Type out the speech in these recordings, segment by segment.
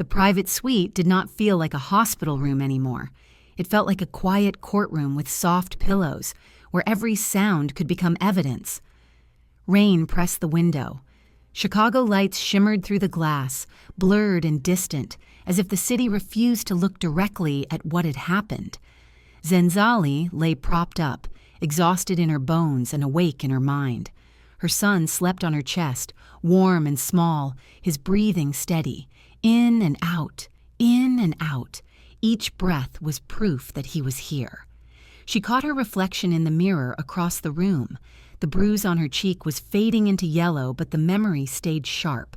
The private suite did not feel like a hospital room anymore. It felt like a quiet courtroom with soft pillows, where every sound could become evidence. Rain pressed the window. Chicago lights shimmered through the glass, blurred and distant, as if the city refused to look directly at what had happened. Zenzali lay propped up, exhausted in her bones and awake in her mind. Her son slept on her chest, warm and small, his breathing steady, in and out, in and out. Each breath was proof that he was here. She caught her reflection in the mirror across the room. The bruise on her cheek was fading into yellow, but the memory stayed sharp.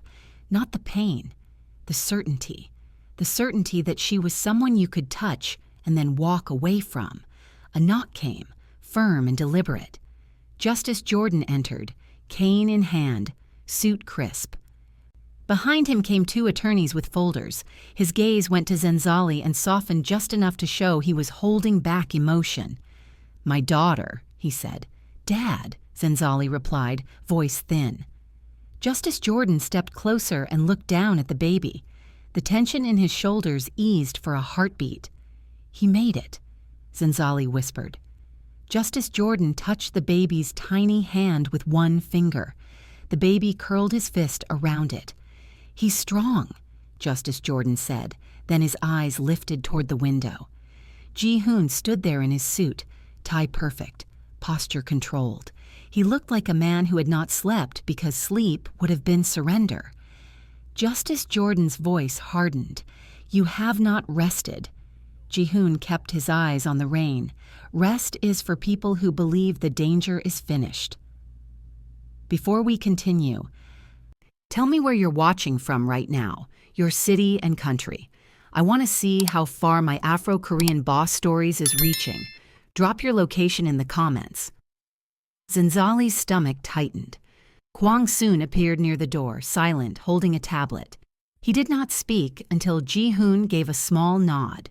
Not the pain, the certainty. The certainty that she was someone you could touch and then walk away from. A knock came, firm and deliberate. Justice Jordan entered, cane in hand, suit crisp. Behind him came two attorneys with folders. His gaze went to Zenzali and softened just enough to show he was holding back emotion. "My daughter," he said. "Dad," Zenzali replied, voice thin. Justice Jordan stepped closer and looked down at the baby. The tension in his shoulders eased for a heartbeat. "He made it," Zenzali whispered. Justice Jordan touched the baby's tiny hand with one finger. The baby curled his fist around it. "He's strong," Justice Jordan said, then his eyes lifted toward the window. Ji Hoon stood there in his suit, tie perfect, posture controlled. He looked like a man who had not slept because sleep would have been surrender. Justice Jordan's voice hardened. "You have not rested." Ji Hoon kept his eyes on the rain. "Rest is for people who believe the danger is finished." Before we continue, tell me where you're watching from right now, your city and country. I want to see how far my Afro-Korean boss stories is reaching. Drop your location in the comments. Zenzali's stomach tightened. Kwang Soon appeared near the door, silent, holding a tablet. He did not speak until Ji Hoon gave a small nod.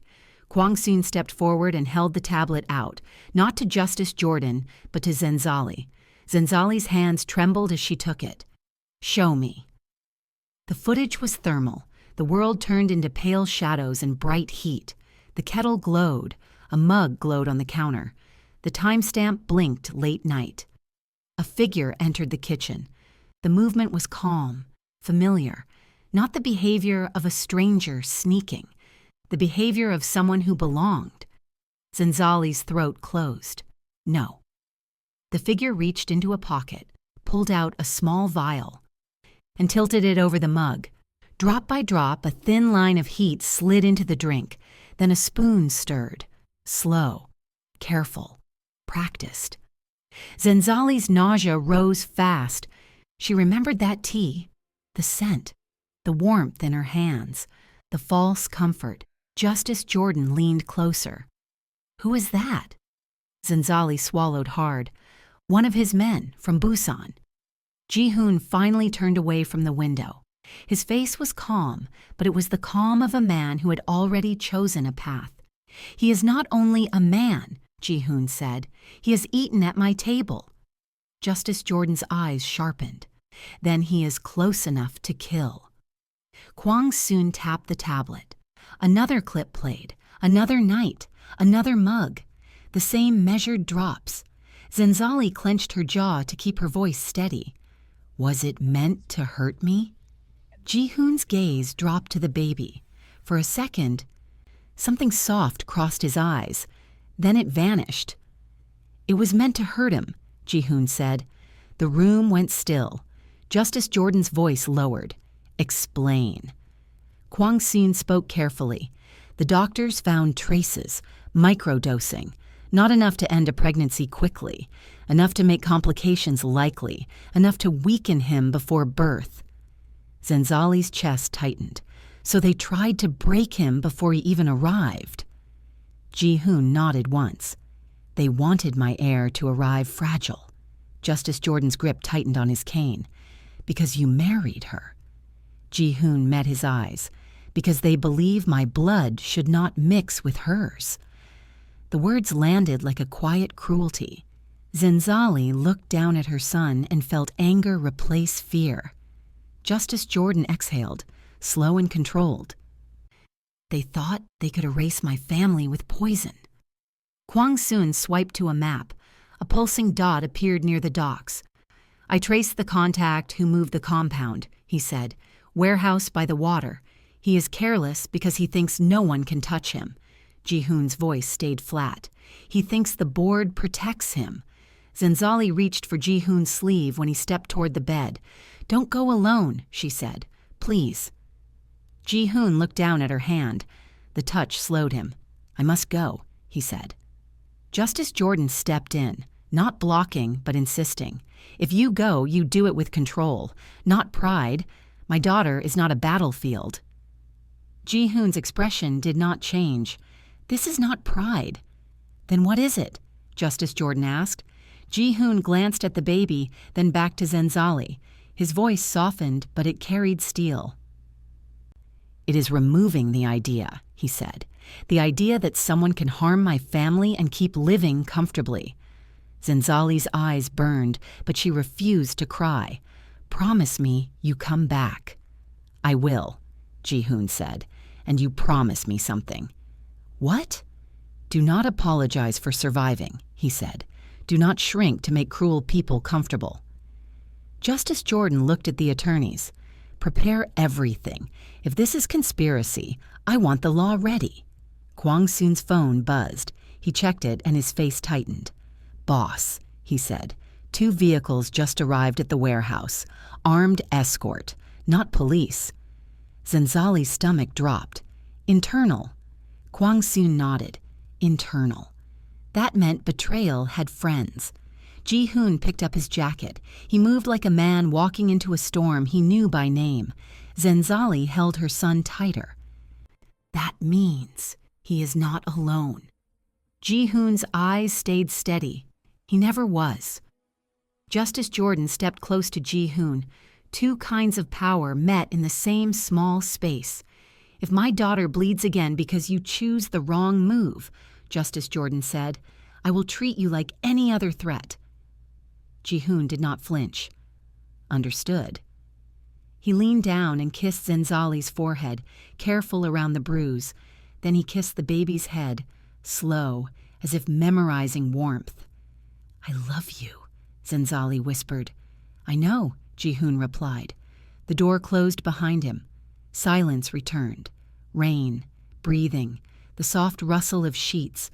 Kwang Soon stepped forward and held the tablet out, not to Justice Jordan, but to Zenzali. Zenzali's hands trembled as she took it. "Show me." The footage was thermal. The world turned into pale shadows and bright heat. The kettle glowed. A mug glowed on the counter. The timestamp blinked late night. A figure entered the kitchen. The movement was calm, familiar, not the behavior of a stranger sneaking, the behavior of someone who belonged. Zenzali's throat closed. No. The figure reached into a pocket, pulled out a small vial, and tilted it over the mug. Drop by drop, a thin line of heat slid into the drink. Then a spoon stirred. Slow, careful, practiced. Zenzali's nausea rose fast. She remembered that tea, the scent, the warmth in her hands, the false comfort. Justice Jordan leaned closer. "Who is that?" Zenzali swallowed hard. "One of his men, from Busan." Ji Hoon finally turned away from the window. His face was calm, but it was the calm of a man who had already chosen a path. "He is not only a man," Ji Hoon said. "He has eaten at my table." Justice Jordan's eyes sharpened. "Then he is close enough to kill." Kwang Soon tapped the tablet. Another clip played, another night, another mug, the same measured drops. Zenzali clenched her jaw to keep her voice steady. "Was it meant to hurt me?" Ji Hoon's gaze dropped to the baby. For a second, something soft crossed his eyes. Then it vanished. "It was meant to hurt him," Ji Hoon said. The room went still. Justice Jordan's voice lowered. "Explain." Kwang Soon spoke carefully. "The doctors found traces, microdosing. Not enough to end a pregnancy quickly, enough to make complications likely, enough to weaken him before birth." Zenzali's chest tightened. "So they tried to break him before he even arrived." Ji Hoon nodded once. "They wanted my heir to arrive fragile." Justice Jordan's grip tightened on his cane. "Because you married her." Ji Hoon met his eyes. "Because they believe my blood should not mix with hers." The words landed like a quiet cruelty. Zenzali looked down at her son and felt anger replace fear. Justice Jordan exhaled, slow and controlled. They thought they could erase my family with poison. Kwang Soon swiped to a map. A pulsing dot appeared near the docks. I traced the contact who moved the compound, he said. Warehouse by the water. He is careless because he thinks no one can touch him. Ji Hoon's voice stayed flat. He thinks the board protects him. Zenzali reached for Ji Hoon's sleeve when he stepped toward the bed. Don't go alone, she said. Please. Ji Hoon looked down at her hand. The touch slowed him. I must go, he said. Justice Jordan stepped in, not blocking but insisting. If you go, you do it with control, not pride. My daughter is not a battlefield. Ji Hoon's expression did not change. This is not pride. Then what is it? Justice Jordan asked. Ji Hoon glanced at the baby, then back to Zenzali. His voice softened, but it carried steel. It is removing the idea, he said. The idea that someone can harm my family and keep living comfortably. Zenzali's eyes burned, but she refused to cry. Promise me you come back. I will, Ji Hoon said, and you promise me something. What? Do not apologize for surviving, he said. Do not shrink to make cruel people comfortable. Justice Jordan looked at the attorneys. Prepare everything. If this is conspiracy, I want the law ready. Kwang Soon's phone buzzed. He checked it and his face tightened. Boss, he said. 2 vehicles just arrived at the warehouse. Armed escort, not police. Zenzali's stomach dropped. Internal. Kwang Soon nodded. Internal. That meant betrayal had friends. Ji Hoon picked up his jacket. He moved like a man walking into a storm he knew by name. Zenzali held her son tighter. That means he is not alone. Ji Hoon's eyes stayed steady. He never was. Justice Jordan stepped close to Ji Hoon. 2 kinds of power met in the same small space. If my daughter bleeds again because you choose the wrong move, Justice Jordan said, I will treat you like any other threat. Ji Hoon did not flinch. Understood. He leaned down and kissed Zenzali's forehead, careful around the bruise. Then he kissed the baby's head, slow, as if memorizing warmth. I love you, Zenzali whispered. I know, Ji Hoon replied. The door closed behind him. Silence returned. Rain, breathing, the soft rustle of sheets.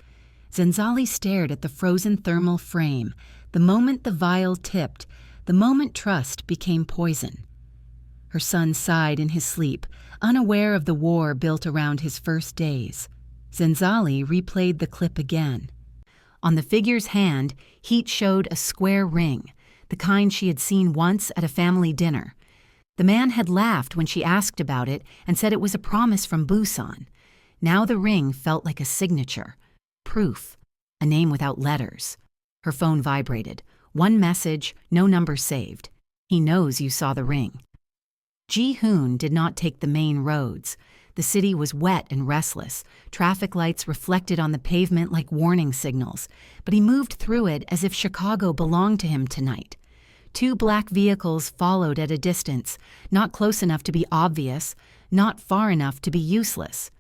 Zenzali stared at the frozen thermal frame. The moment the vial tipped, the moment trust became poison. Her son sighed in his sleep, unaware of the war built around his first days. Zenzali replayed the clip again. On the figure's hand, heat showed a square ring, the kind she had seen once at a family dinner. The man had laughed when she asked about it and said it was a promise from Busan. Now the ring felt like a signature. Proof. A name without letters. Her phone vibrated. 1 message, no number saved. He knows you saw the ring. Ji Hoon did not take the main roads. The city was wet and restless. Traffic lights reflected on the pavement like warning signals. But he moved through it as if Chicago belonged to him tonight. 2 black vehicles followed at a distance, not close enough to be obvious, not far enough to be useless.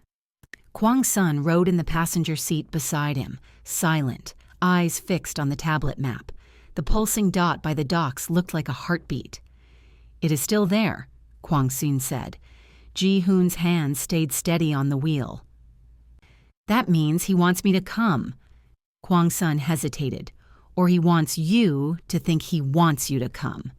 Kwang Sun rode in the passenger seat beside him, silent, eyes fixed on the tablet map. The pulsing dot by the docks looked like a heartbeat. It is still there, Kwang Soon said. Ji Hoon's hand stayed steady on the wheel. That means he wants me to come. Kwang Sun hesitated. Or he wants you to think he wants you to come.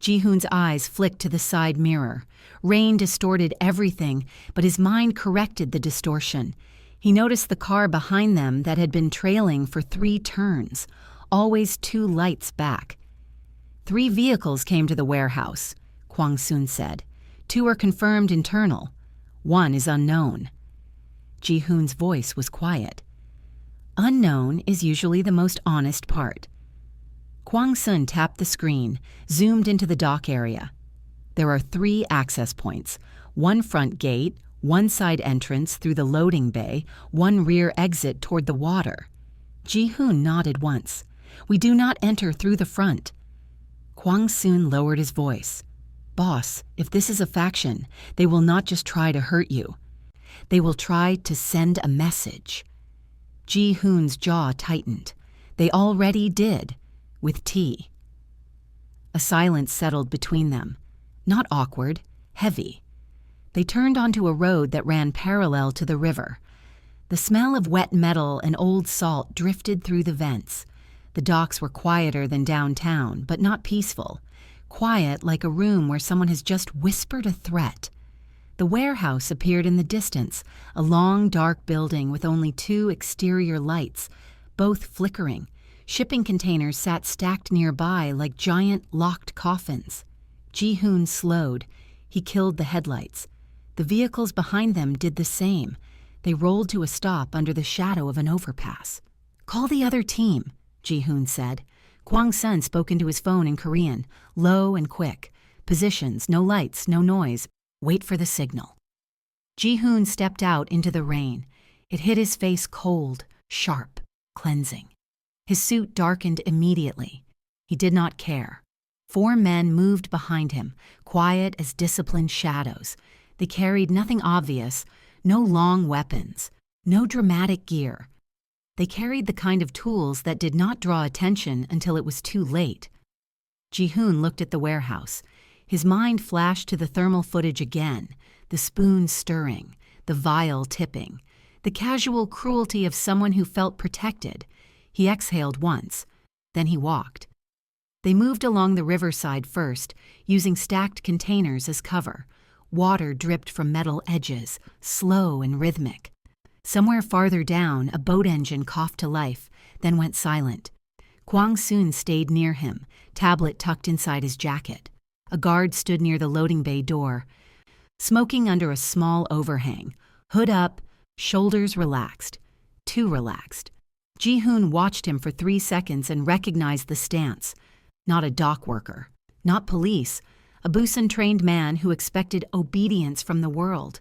Ji Hoon's eyes flicked to the side mirror. Rain distorted everything, but his mind corrected the distortion. He noticed the car behind them that had been trailing for 3 turns, always 2 lights back. 3 vehicles came to the warehouse, Kwang Soon said. 2 are confirmed internal. 1 is unknown. Ji Hoon's voice was quiet. Unknown is usually the most honest part. Kwang Sun tapped the screen, zoomed into the dock area. There are 3 access points, 1 front gate, 1 side entrance through the loading bay, 1 rear exit toward the water. Ji Hoon nodded once. We do not enter through the front. Kwang Soon lowered his voice. Boss, if this is a faction, they will not just try to hurt you. They will try to send a message. Ji Hoon's jaw tightened. They already did, with tea. A silence settled between them. Not awkward, heavy. They turned onto a road that ran parallel to the river. The smell of wet metal and old salt drifted through the vents. The docks were quieter than downtown, but not peaceful. Quiet like a room where someone has just whispered a threat. The warehouse appeared in the distance, a long, dark building with only 2 exterior lights, both flickering. Shipping containers sat stacked nearby like giant, locked coffins. Ji Hoon slowed. He killed the headlights. The vehicles behind them did the same. They rolled to a stop under the shadow of an overpass. "Call the other team," Ji Hoon said. Kwang Sun spoke into his phone in Korean, low and quick. "Positions, no lights, no noise. Wait for the signal." Ji Hoon stepped out into the rain. It hit his face cold, sharp, cleansing. His suit darkened immediately. He did not care. 4 men moved behind him, quiet as disciplined shadows. They carried nothing obvious, no long weapons, no dramatic gear. They carried the kind of tools that did not draw attention until it was too late. Ji Hoon looked at the warehouse. His mind flashed to the thermal footage again, the spoon stirring, the vial tipping, the casual cruelty of someone who felt protected. He exhaled once, then he walked. They moved along the riverside first, using stacked containers as cover. Water dripped from metal edges, slow and rhythmic. Somewhere farther down, a boat engine coughed to life, then went silent. Kwang Sun stayed near him, tablet tucked inside his jacket. A guard stood near the loading bay door, smoking under a small overhang, hood up, shoulders relaxed, too relaxed. Ji Hoon watched him for 3 seconds and recognized the stance. Not a dock worker, not police, a Busan-trained man who expected obedience from the world.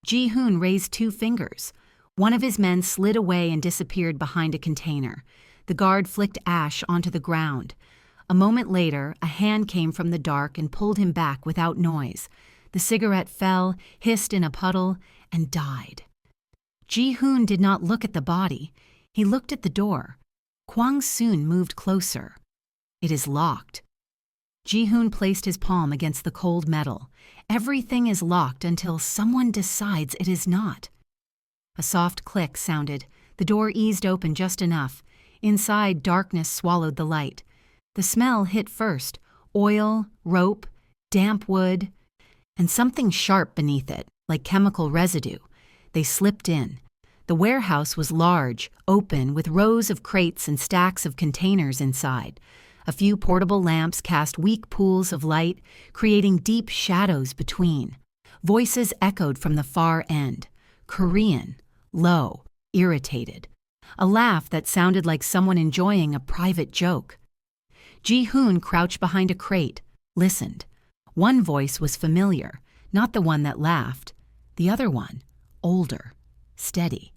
Ji Hoon raised 2 fingers. One of his men slid away and disappeared behind a container. The guard flicked ash onto the ground. A moment later, a hand came from the dark and pulled him back without noise. The cigarette fell, hissed in a puddle, and died. Ji Hoon did not look at the body. He looked at the door. Kwang Sun moved closer. "It is locked." Ji Hoon placed his palm against the cold metal. Everything is locked until someone decides it is not. A soft click sounded. The door eased open just enough. Inside, darkness swallowed the light. The smell hit first: oil, rope, damp wood, and something sharp beneath it, like chemical residue. They slipped in. The warehouse was large, open, with rows of crates and stacks of containers inside. A few portable lamps cast weak pools of light, creating deep shadows between. Voices echoed from the far end. Korean, low, irritated. A laugh that sounded like someone enjoying a private joke. Ji Hoon crouched behind a crate, listened. One voice was familiar, not the one that laughed. The other one, older, steady.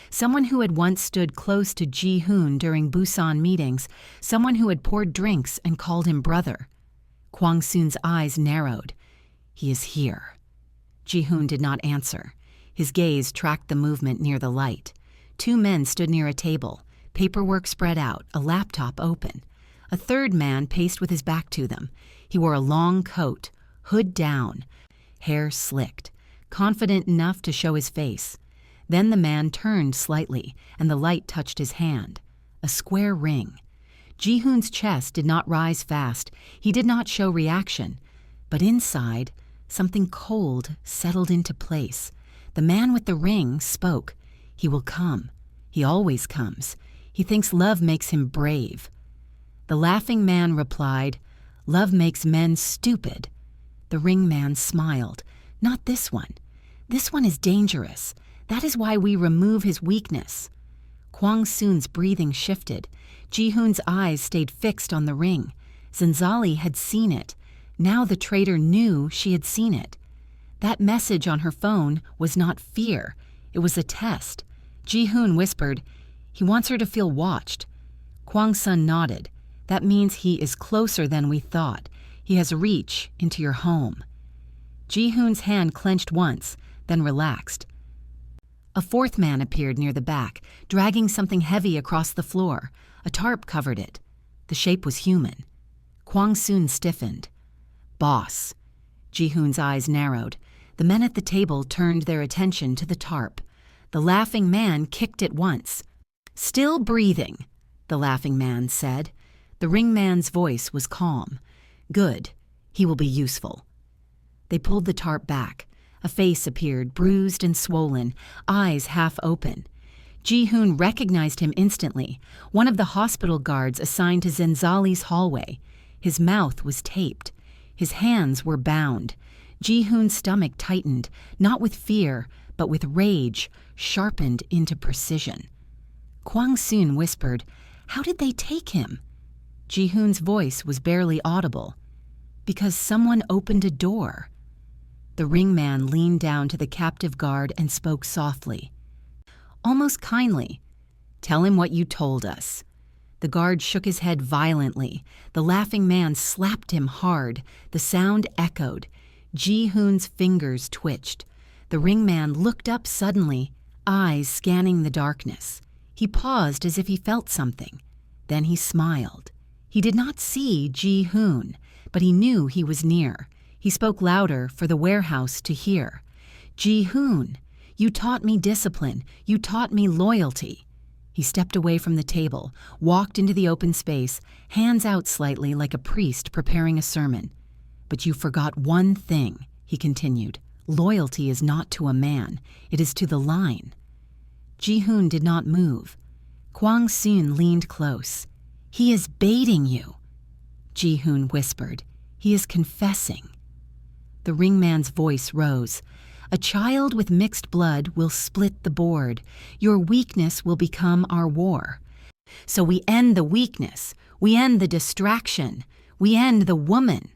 Someone who had once stood close to Ji Hoon during Busan meetings, someone who had poured drinks and called him brother. Kwang Sun's eyes narrowed. "He is here." Ji Hoon did not answer. His gaze tracked the movement near the light. 2 men stood near a table, paperwork spread out, a laptop open. A third man paced with his back to them. He wore a long coat, hood down, hair slicked, confident enough to show his face. Then the man turned slightly, and the light touched his hand. A square ring. Ji Hoon's chest did not rise fast. He did not show reaction. But inside, something cold settled into place. The man with the ring spoke. He will come. He always comes. He thinks love makes him brave. The laughing man replied, "Love makes men stupid." The ring man smiled. "Not this one. This one is dangerous. That is why we remove his weakness." Kwang Sun's breathing shifted. Ji Hoon's eyes stayed fixed on the ring. Zenzali had seen it. Now the traitor knew she had seen it. That message on her phone was not fear. It was a test. Ji Hoon whispered, "He wants her to feel watched." Kwang Sun nodded. "That means he is closer than we thought. He has reach into your home." Ji Hoon's hand clenched once, then relaxed. A fourth man appeared near the back, dragging something heavy across the floor. A tarp covered it. The shape was human. Kwang Soon stiffened. Boss. Ji Hoon's eyes narrowed. The men at the table turned their attention to the tarp. The laughing man kicked it once. Still breathing, the laughing man said. The ringman's voice was calm. Good. He will be useful. They pulled the tarp back. A face appeared, bruised and swollen, eyes half open. Ji Hoon recognized him instantly, one of the hospital guards assigned to Zenzali's hallway. His mouth was taped. His hands were bound. Ji Hoon's stomach tightened, not with fear, but with rage, sharpened into precision. Kwang Soon whispered, "How did they take him?" Ji Hoon's voice was barely audible. "Because someone opened a door." The ringman leaned down to the captive guard and spoke softly, almost kindly. "Tell him what you told us." The guard shook his head violently. The laughing man slapped him hard. The sound echoed. Ji Hoon's fingers twitched. The ringman looked up suddenly, eyes scanning the darkness. He paused as if he felt something. Then he smiled. He did not see Ji Hoon, but he knew he was near. He spoke louder for the warehouse to hear. "Ji Hoon, you taught me discipline. You taught me loyalty." He stepped away from the table, walked into the open space, hands out slightly like a priest preparing a sermon. "But you forgot one thing," he continued. "Loyalty is not to a man. It is to the line." Ji Hoon did not move. Kwang Soon leaned close. "He is baiting you," Ji Hoon whispered. "He is confessing." The ringman's voice rose. "A child with mixed blood will split the board. Your weakness will become our war. So we end the weakness. We end the distraction. We end the woman."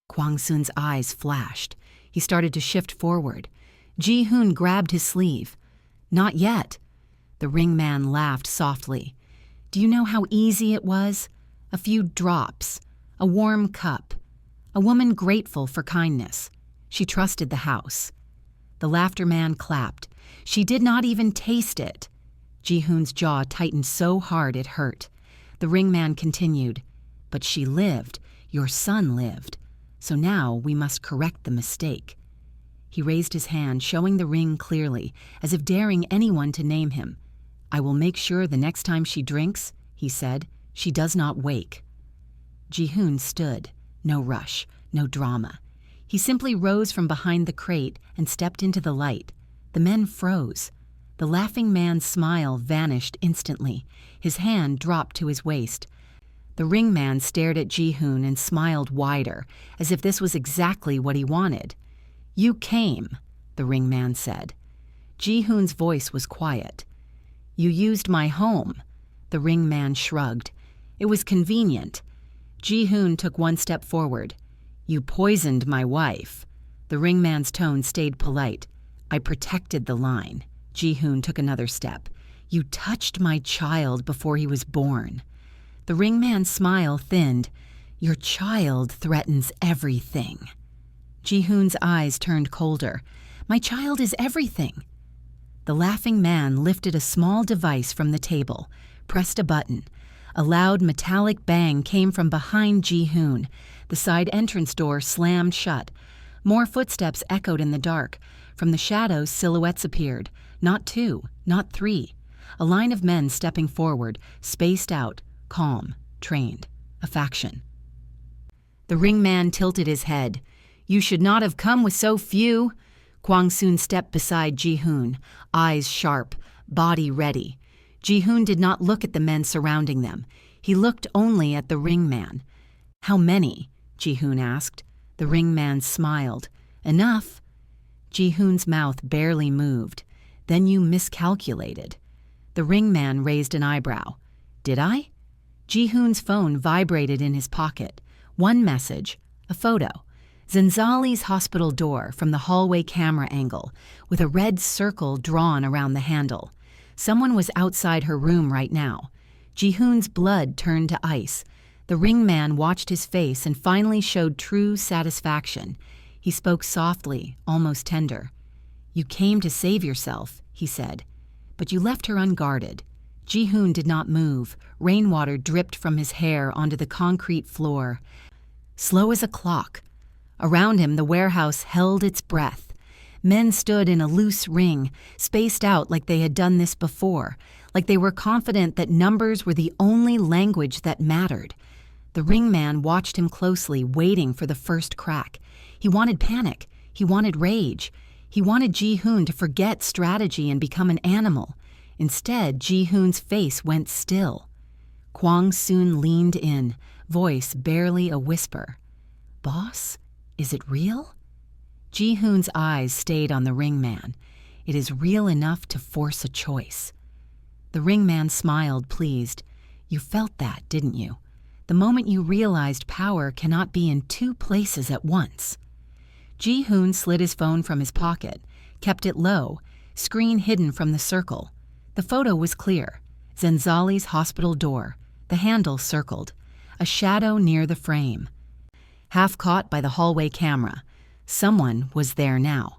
Kwang Soon's eyes flashed. He started to shift forward. Ji Hoon grabbed his sleeve. "Not yet." The ringman laughed softly. "Do you know how easy it was? A few drops. A warm cup. A woman grateful for kindness. She trusted the house." The laughter man clapped. "She did not even taste it." Ji Hoon's jaw tightened so hard it hurt. The ringman continued, "But she lived. Your son lived. So now we must correct the mistake." He raised his hand, showing the ring clearly, as if daring anyone to name him. "I will make sure the next time she drinks," he said, "she does not wake." Ji Hoon stood. No rush, no drama. He simply rose from behind the crate and stepped into the light. The men froze. The laughing man's smile vanished instantly. His hand dropped to his waist. The ringman stared at Ji Hoon and smiled wider, as if this was exactly what he wanted. "You came," the ringman said. Ji Hoon's voice was quiet. "You used my home." The ringman shrugged. "It was convenient." Ji Hoon took one step forward. "You poisoned my wife." The ringman's tone stayed polite. "I protected the line." Ji Hoon took another step. "You touched my child before he was born." The ringman's smile thinned. "Your child threatens everything." Ji Hoon's eyes turned colder. "My child is everything." The laughing man lifted a small device from the table, pressed a button. A loud metallic bang came from behind Ji Hoon. The side entrance door slammed shut. More footsteps echoed in the dark. From the shadows, silhouettes appeared. Not two, not three. A line of men stepping forward, spaced out, calm, trained. A faction. The ringman tilted his head. "You should not have come with so few." Kwang Soon stepped beside Ji Hoon, eyes sharp, body ready. Ji Hoon did not look at the men surrounding them. He looked only at the ringman. "How many?" Ji Hoon asked. The ringman smiled. "Enough." Ji Hoon's mouth barely moved. "Then you miscalculated." The ringman raised an eyebrow. "Did I?" Ji Hoon's phone vibrated in his pocket. One message, a photo. Zenzali's hospital door from the hallway camera angle, with a red circle drawn around the handle. Someone was outside her room right now. Ji Hoon's blood turned to ice. The ringman watched his face and finally showed true satisfaction. He spoke softly, almost tender. "You came to save yourself," he said. But you left her unguarded. Ji Hoon did not move. Rainwater dripped from his hair onto the concrete floor, slow as a clock. Around him, the warehouse held its breath. Men stood in a loose ring, spaced out like they had done this before, like they were confident that numbers were the only language that mattered. The ringman watched him closely, waiting for the first crack. He wanted panic. He wanted rage. He wanted Ji Hoon to forget strategy and become an animal. Instead, Ji Hoon's face went still. Kwang soon leaned in, voice barely a whisper. "Boss, is it real?" Ji Hoon's eyes stayed on the ringman. It is real enough to force a choice. The ringman smiled, pleased. You felt that, didn't you? The moment you realized power cannot be in two places at once. Ji Hoon slid his phone from his pocket, kept it low, screen hidden from the circle. The photo was clear. Zenzali's hospital door, the handle circled, a shadow near the frame. Half caught by the hallway camera, someone was there now.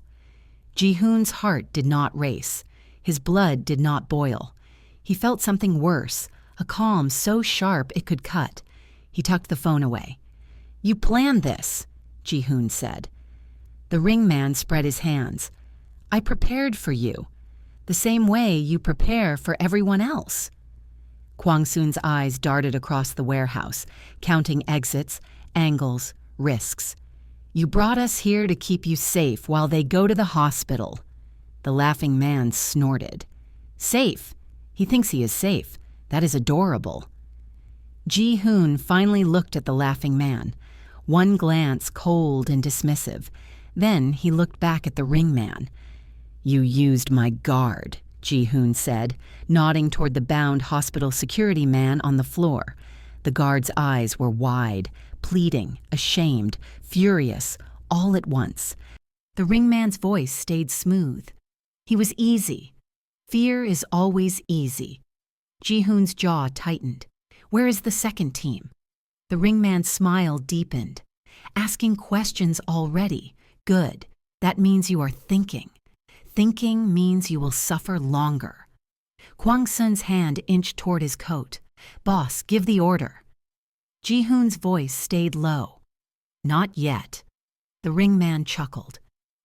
Ji Hoon's heart did not race. His blood did not boil. He felt something worse, a calm so sharp it could cut. He tucked the phone away. "You planned this," Ji Hoon said. The ringman spread his hands. "I prepared for you, the same way you prepare for everyone else." Kwang Soon's eyes darted across the warehouse, counting exits, angles, risks. "You brought us here to keep you safe while they go to the hospital." The laughing man snorted. "Safe? He thinks he is safe. That is adorable." Ji Hoon finally looked at the laughing man, one glance cold and dismissive. Then he looked back at the ringman. "You used my guard," Ji Hoon said, nodding toward the bound hospital security man on the floor. The guard's eyes were wide, pleading, ashamed, furious, all at once. The ringman's voice stayed smooth. He was easy. Fear is always easy. Ji Hoon's jaw tightened. "Where is the second team?" The ringman's smile deepened. "Asking questions already. Good. That means you are thinking. Thinking means you will suffer longer." Kwang Sun's hand inched toward his coat. "Boss, give the order." Ji Hoon's voice stayed low. "Not yet." The ringman chuckled.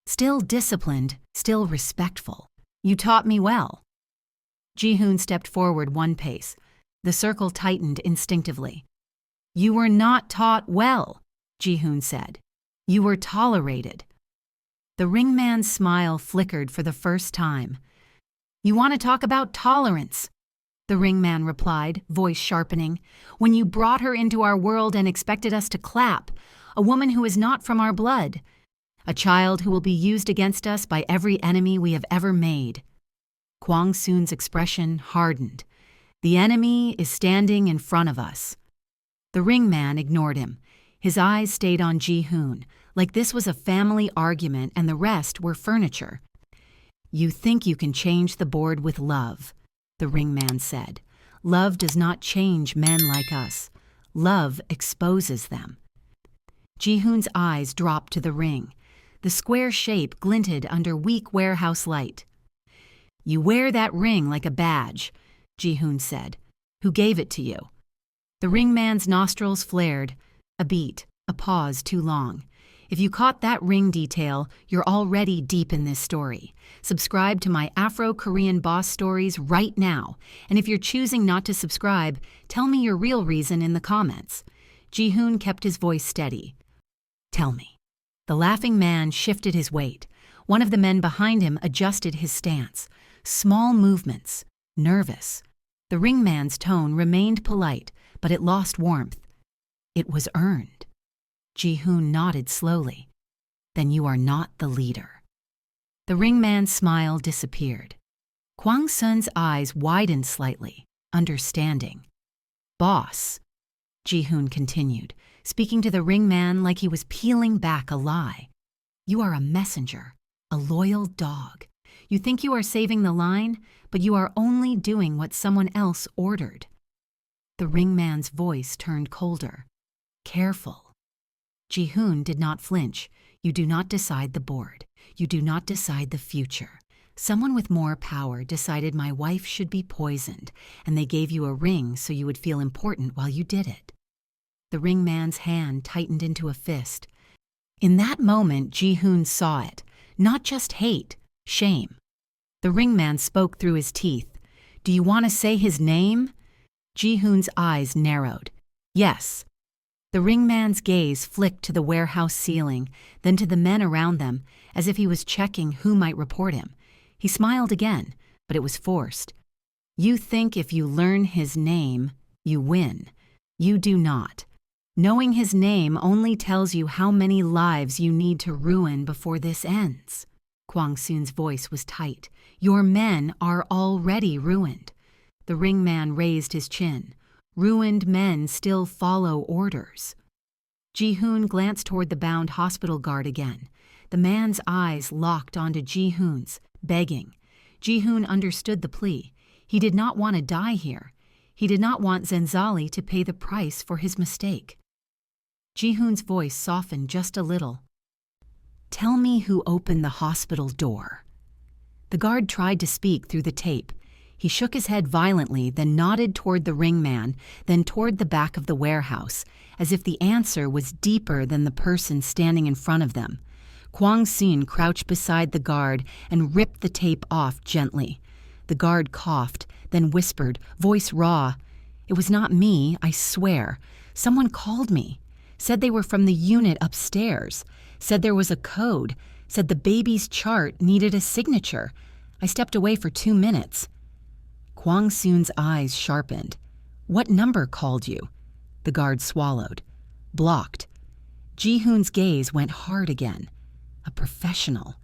"Still disciplined, still respectful. You taught me well." Ji Hoon stepped forward one pace. The circle tightened instinctively. "You were not taught well," Ji Hoon said. "You were tolerated." The ringman's smile flickered for the first time. "You want to talk about tolerance?" The ringman replied, voice sharpening. "When you brought her into our world and expected us to clap, a woman who is not from our blood, a child who will be used against us by every enemy we have ever made." Kwang Soon's expression hardened. "The enemy is standing in front of us." The ringman ignored him. His eyes stayed on Ji Hoon, like this was a family argument and the rest were furniture. "You think you can change the board with love," the ringman said. "Love does not change men like us. Love exposes them." Ji Hoon's eyes dropped to the ring. The square shape glinted under weak warehouse light. "You wear that ring like a badge," Ji Hoon said. "Who gave it to you?" The ringman's nostrils flared. A beat, a pause too long. If you caught that ring detail, you're already deep in this story. Subscribe to my Afro-Korean boss stories right now. And if you're choosing not to subscribe, tell me your real reason in the comments. Ji Hoon kept his voice steady. "Tell me." The laughing man shifted his weight. One of the men behind him adjusted his stance. Small movements, nervous. The ringman's tone remained polite, but it lost warmth. "It was earned." Ji Hoon nodded slowly. "Then you are not the leader." The ringman's smile disappeared. Kwang Sun's eyes widened slightly, understanding. "Boss," Ji Hoon continued, speaking to the ringman like he was peeling back a lie. "You are a messenger, a loyal dog. You think you are saving the line, but you are only doing what someone else ordered." The ringman's voice turned colder. "Careful." Ji Hoon did not flinch. "You do not decide the board. You do not decide the future. Someone with more power decided my wife should be poisoned, and they gave you a ring so you would feel important while you did it. The ringman's hand tightened into a fist. In that moment, Ji Hoon saw it, not just hate, shame. The ringman spoke through his teeth. Do you want to say his name? Ji Hoon's eyes narrowed. Yes. The ringman's gaze flicked to the warehouse ceiling, then to the men around them, as if he was checking who might report him. He smiled again, but it was forced. You think if you learn his name, you win. You do not. Knowing his name only tells you how many lives you need to ruin before this ends. Kwang Soon's voice was tight. Your men are already ruined. The ringman raised his chin. Ruined men still follow orders. Ji Hoon glanced toward the bound hospital guard again. The man's eyes locked onto Ji Hoon's, begging. Ji Hoon understood the plea. He did not want to die here. He did not want Zenzali to pay the price for his mistake. Ji Hoon's voice softened just a little. Tell me who opened the hospital door. The guard tried to speak through the tape. He shook his head violently, then nodded toward the ringman, then toward the back of the warehouse, as if the answer was deeper than the person standing in front of them. Kwang Soon crouched beside the guard and ripped the tape off gently. The guard coughed, then whispered, voice raw. It was not me, I swear. Someone called me. Said they were from the unit upstairs. Said there was a code. Said the baby's chart needed a signature. I stepped away for 2 minutes. Kwang Soon's eyes sharpened. What number called you? The guard swallowed. Blocked. Ji Hoon's gaze went hard again. A professional.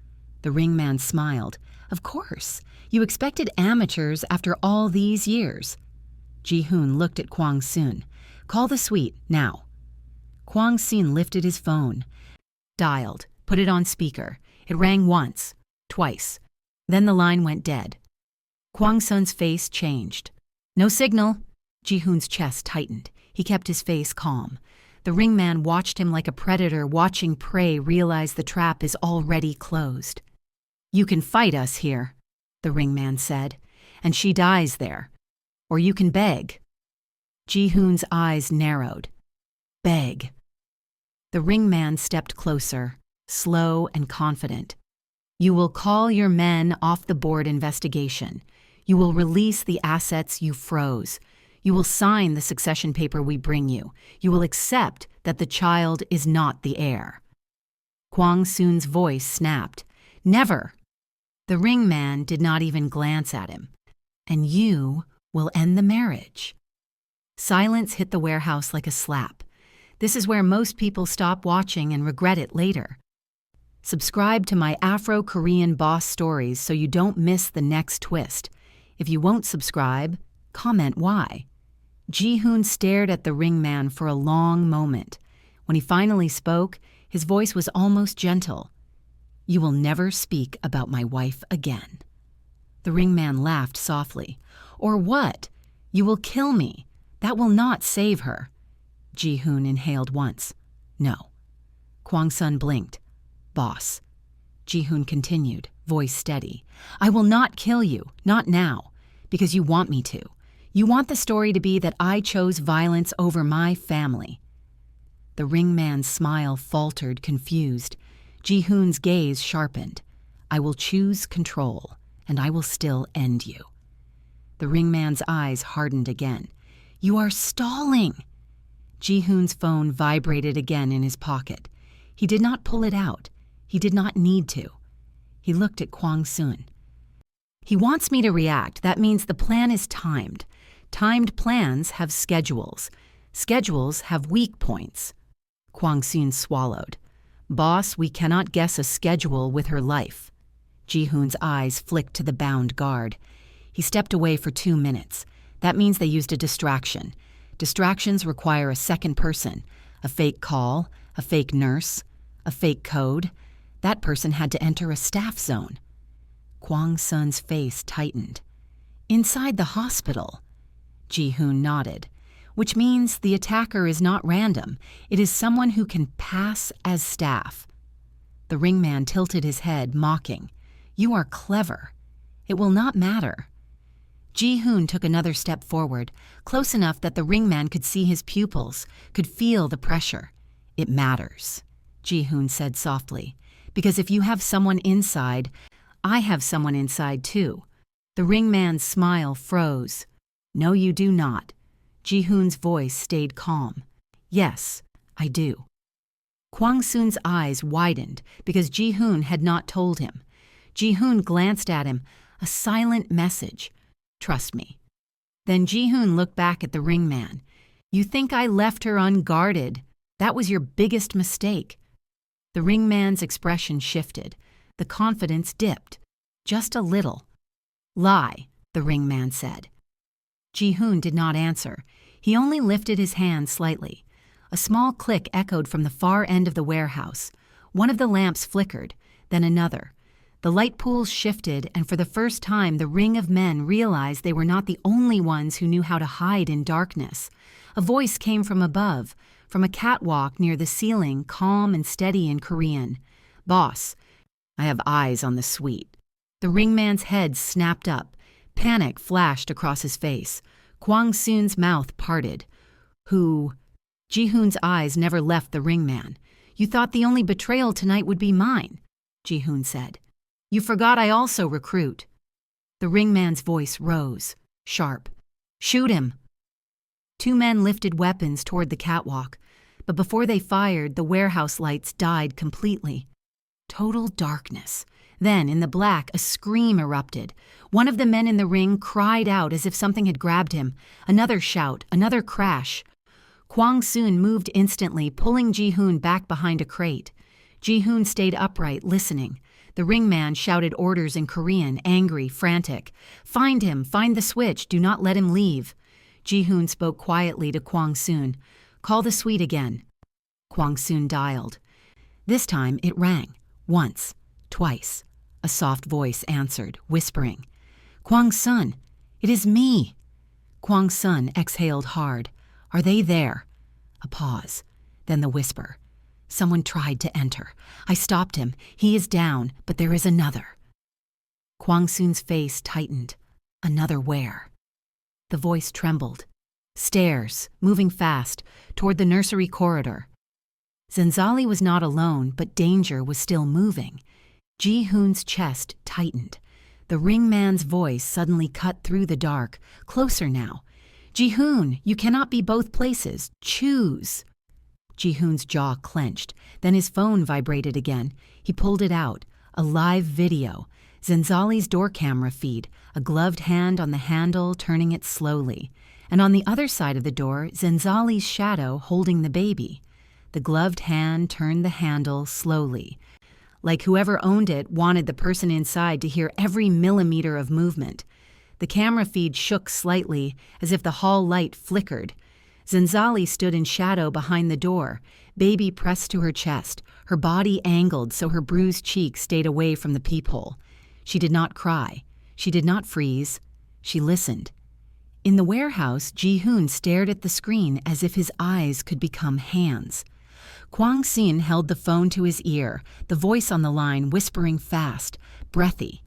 The ringman smiled. Of course. You expected amateurs after all these years. Ji Hoon looked at Kwang Soon. Call the suite, now. Kwang Soon lifted his phone. Dialed. Put it on speaker. It rang once. Twice. Then the line went dead. Kwang Soon's face changed. No signal. Ji Hoon's chest tightened. He kept his face calm. The ringman watched him like a predator watching prey realize the trap is already closed. You can fight us here, the ringman said, and she dies there. Or you can beg. Ji Hoon's eyes narrowed. Beg. The ringman stepped closer, slow and confident. You will call your men off the board investigation. You will release the assets you froze. You will sign the succession paper we bring you. You will accept that the child is not the heir. Kwang Soon's voice snapped. Never. The ringman did not even glance at him. And you will end the marriage. Silence hit the warehouse like a slap. This is where most people stop watching and regret it later. Subscribe to my Afro-Korean boss stories so you don't miss the next twist. If you won't subscribe, comment why. Ji Hoon stared at the ringman for a long moment. When he finally spoke, his voice was almost gentle. You will never speak about my wife again. The ringman laughed softly. Or what? You will kill me. That will not save her. Ji Hoon inhaled once. No. Kwang Soon blinked. Boss. Ji Hoon continued, voice steady. I will not kill you, not now, because you want me to. You want the story to be that I chose violence over my family. The ringman's smile faltered, confused. Ji Hoon's gaze sharpened. I will choose control, and I will still end you. The ringman's eyes hardened again. You are stalling. Ji Hoon's phone vibrated again in his pocket. He did not pull it out. He did not need to. He looked at Kwang Soon. He wants me to react. That means the plan is timed. Timed plans have schedules. Schedules have weak points. Kwang Soon swallowed. Boss, we cannot guess a schedule with her life. Ji Hoon's eyes flicked to the bound guard. He stepped away for 2 minutes. That means they used a distraction. Distractions require a second person, a fake call, a fake nurse, a fake code. That person had to enter a staff zone. Kwang Soon's face tightened. Inside the hospital. Ji Hoon nodded, which means the attacker is not random. It is someone who can pass as staff. The ringman tilted his head, mocking. You are clever. It will not matter. Ji Hoon took another step forward, close enough that the ringman could see his pupils, could feel the pressure. It matters, Ji Hoon said softly, because if you have someone inside, I have someone inside too. The ringman's smile froze. No, you do not. Ji Hoon's voice stayed calm. Yes, I do. Kwang Soon's eyes widened because Ji Hoon had not told him. Ji Hoon glanced at him, a silent message. Trust me. Then Ji Hoon looked back at the ringman. You think I left her unguarded? That was your biggest mistake. The ringman's expression shifted. The confidence dipped. Just a little. Lie, the ringman said. Ji Hoon did not answer. He only lifted his hand slightly. A small click echoed from the far end of the warehouse. One of the lamps flickered, then another. The light pools shifted, and for the first time the ring of men realized they were not the only ones who knew how to hide in darkness. A voice came from above, from a catwalk near the ceiling, calm and steady in Korean. Boss, I have eyes on the suite. The ringman's head snapped up. Panic flashed across his face. Kwang Soon's mouth parted. Who? Ji Hoon's eyes never left the ringman. You thought the only betrayal tonight would be mine, Ji Hoon said. You forgot I also recruit. The ringman's voice rose, sharp. Shoot him. Two men lifted weapons toward the catwalk, but before they fired, the warehouse lights died completely. Total darkness. Then, in the black, a scream erupted. One of the men in the ring cried out as if something had grabbed him. Another shout, another crash. Kwang Soon moved instantly, pulling Ji Hoon back behind a crate. Ji Hoon stayed upright, listening. The ringman shouted orders in Korean, angry, frantic. Find him, find the switch, do not let him leave. Ji Hoon spoke quietly to Kwang Soon. Call the suite again. Kwang Soon dialed. This time it rang. Once, twice. A soft voice answered, whispering. Kwang Soon, it is me. Kwang Soon exhaled hard. Are they there? A pause. Then the whisper. Someone tried to enter. I stopped him. He is down, but there is another. Kwang Soon's face tightened. Another where? The voice trembled. Stairs, moving fast, toward the nursery corridor. Zenzali was not alone, but danger was still moving. Ji Hoon's chest tightened. The ringman's voice suddenly cut through the dark. Closer now. Ji Hoon, you cannot be both places. Choose. Ji Hoon's jaw clenched. Then his phone vibrated again. He pulled it out. A live video. Zenzali's door camera feed. A gloved hand on the handle, turning it slowly. And on the other side of the door, Zenzali's shadow holding the baby. The gloved hand turned the handle slowly. Like whoever owned it wanted the person inside to hear every millimeter of movement. The camera feed shook slightly, as if the hall light flickered. Zenzali stood in shadow behind the door, baby pressed to her chest, her body angled so her bruised cheek stayed away from the peephole. She did not cry. She did not freeze. She listened. In the warehouse, Ji Hoon stared at the screen as if his eyes could become hands. Kwang Soon held the phone to his ear, the voice on the line whispering fast, breathy.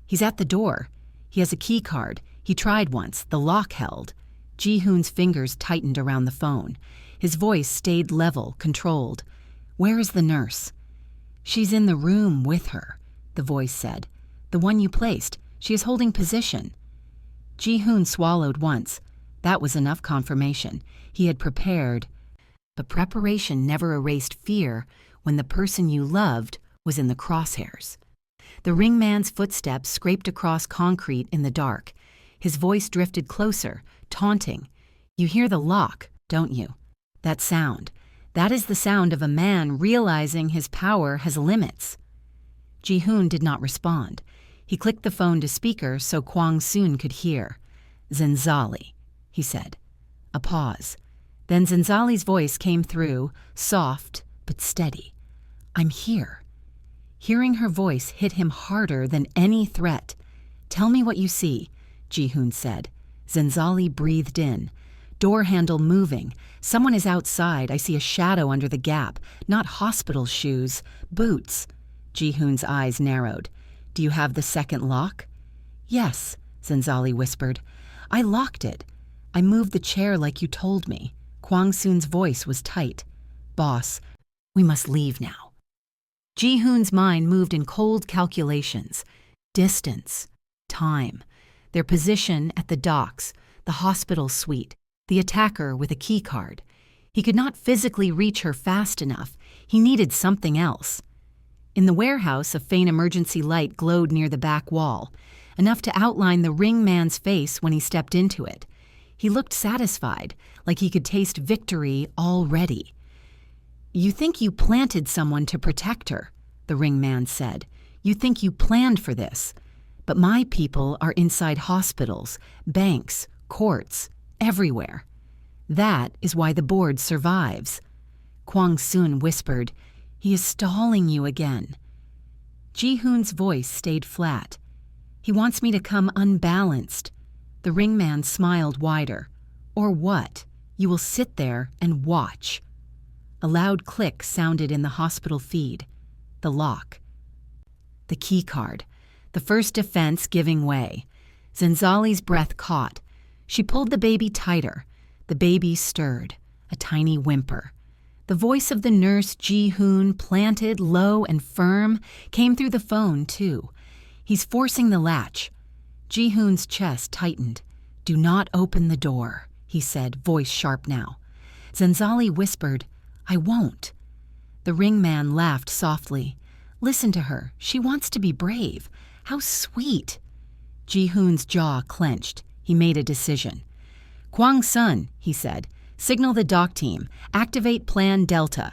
He's at the door. He has a key card. He tried once. The lock held. Ji Hoon's fingers tightened around the phone. His voice stayed level, controlled. Where is the nurse? She's in the room with her, the voice said. The one you placed. She is holding position. Ji Hoon swallowed once. That was enough confirmation. He had prepared. But preparation never erased fear when the person you loved was in the crosshairs. The ringman's footsteps scraped across concrete in the dark. His voice drifted closer, taunting. You hear the lock, don't you? That sound. That is the sound of a man realizing his power has limits. Ji Hoon did not respond. He clicked the phone to speaker so Kwang Soon could hear. Zenzali, he said. A pause. Then Zenzali's voice came through, soft but steady. I'm here. Hearing her voice hit him harder than any threat. Tell me what you see, Ji Hoon said. Zenzali breathed in. Door handle moving. Someone is outside. I see a shadow under the gap. Not hospital shoes. Boots. Ji Hoon's eyes narrowed. Do you have the second lock? Yes, Zenzali whispered. I locked it. I moved the chair like you told me. Kwang Soon's voice was tight. Boss, we must leave now. Ji Hoon's mind moved in cold calculations. Distance, time, their position at the docks, the hospital suite, the attacker with a keycard. He could not physically reach her fast enough. He needed something else. In the warehouse, a faint emergency light glowed near the back wall, enough to outline the ringman's face when he stepped into it. He looked satisfied, like he could taste victory already. You think you planted someone to protect her, the ringman said. You think you planned for this. But my people are inside hospitals, banks, courts, everywhere. That is why the board survives. Kwang Soon whispered, He is stalling you again. Ji Hoon's voice stayed flat. He wants me to come unbalanced. The ringman smiled wider. Or what? You will sit there and watch. A loud click sounded in the hospital feed. The lock. The key card. The first defense giving way. Zenzali's breath caught. She pulled the baby tighter. The baby stirred, a tiny whimper. The voice of the nurse Ji Hoon, planted, low and firm, came through the phone, too. He's forcing the latch. Ji Hoon's chest tightened. Do not open the door, he said, voice sharp now. Zenzali whispered, I won't. The ringman laughed softly. Listen to her. She wants to be brave. How sweet. Ji Hoon's jaw clenched. He made a decision. Kwang Sun, he said, signal the dock team. Activate Plan Delta.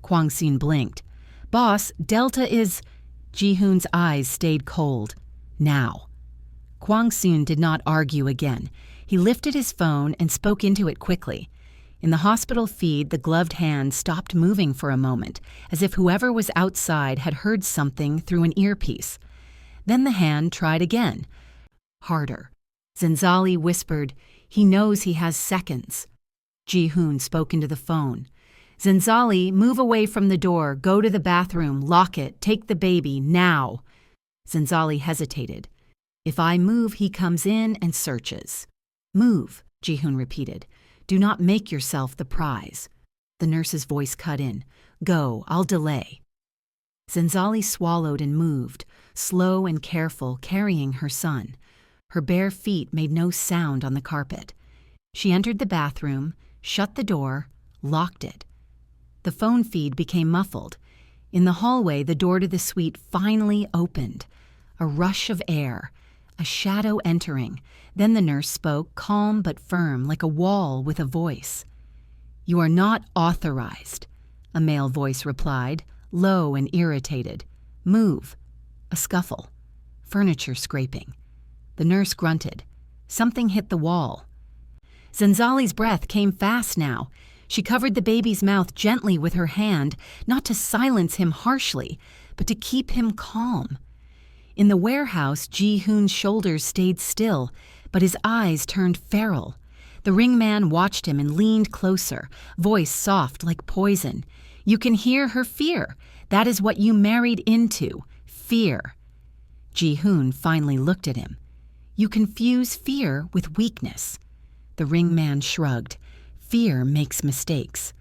Kwang Soon blinked. Boss, Delta is... Ji Hoon's eyes stayed cold. Now. Kwang Soon did not argue again. He lifted his phone and spoke into it quickly. In the hospital feed, the gloved hand stopped moving for a moment, as if whoever was outside had heard something through an earpiece. Then the hand tried again. Harder. Zenzali whispered, He knows he has seconds. Ji Hoon spoke into the phone. Zenzali, move away from the door, go to the bathroom, lock it, take the baby, now. Zenzali hesitated. If I move, he comes in and searches. Move, Ji Hoon repeated. Do not make yourself the prize. The nurse's voice cut in. Go, I'll delay. Zenzali swallowed and moved, slow and careful, carrying her son. Her bare feet made no sound on the carpet. She entered the bathroom, shut the door, locked it. The phone feed became muffled. In the hallway, the door to the suite finally opened. A rush of air, a shadow entering. Then the nurse spoke, calm but firm, like a wall with a voice. You are not authorized, a male voice replied, low and irritated. Move. A scuffle. Furniture scraping. The nurse grunted. Something hit the wall. Zenzali's breath came fast now. She covered the baby's mouth gently with her hand, not to silence him harshly, but to keep him calm. In the warehouse, Ji Hoon's shoulders stayed still, but his eyes turned feral. The ringman watched him and leaned closer, voice soft like poison. You can hear her fear. That is what you married into, fear. Ji Hoon finally looked at him. You confuse fear with weakness. The ringman shrugged. Fear makes mistakes.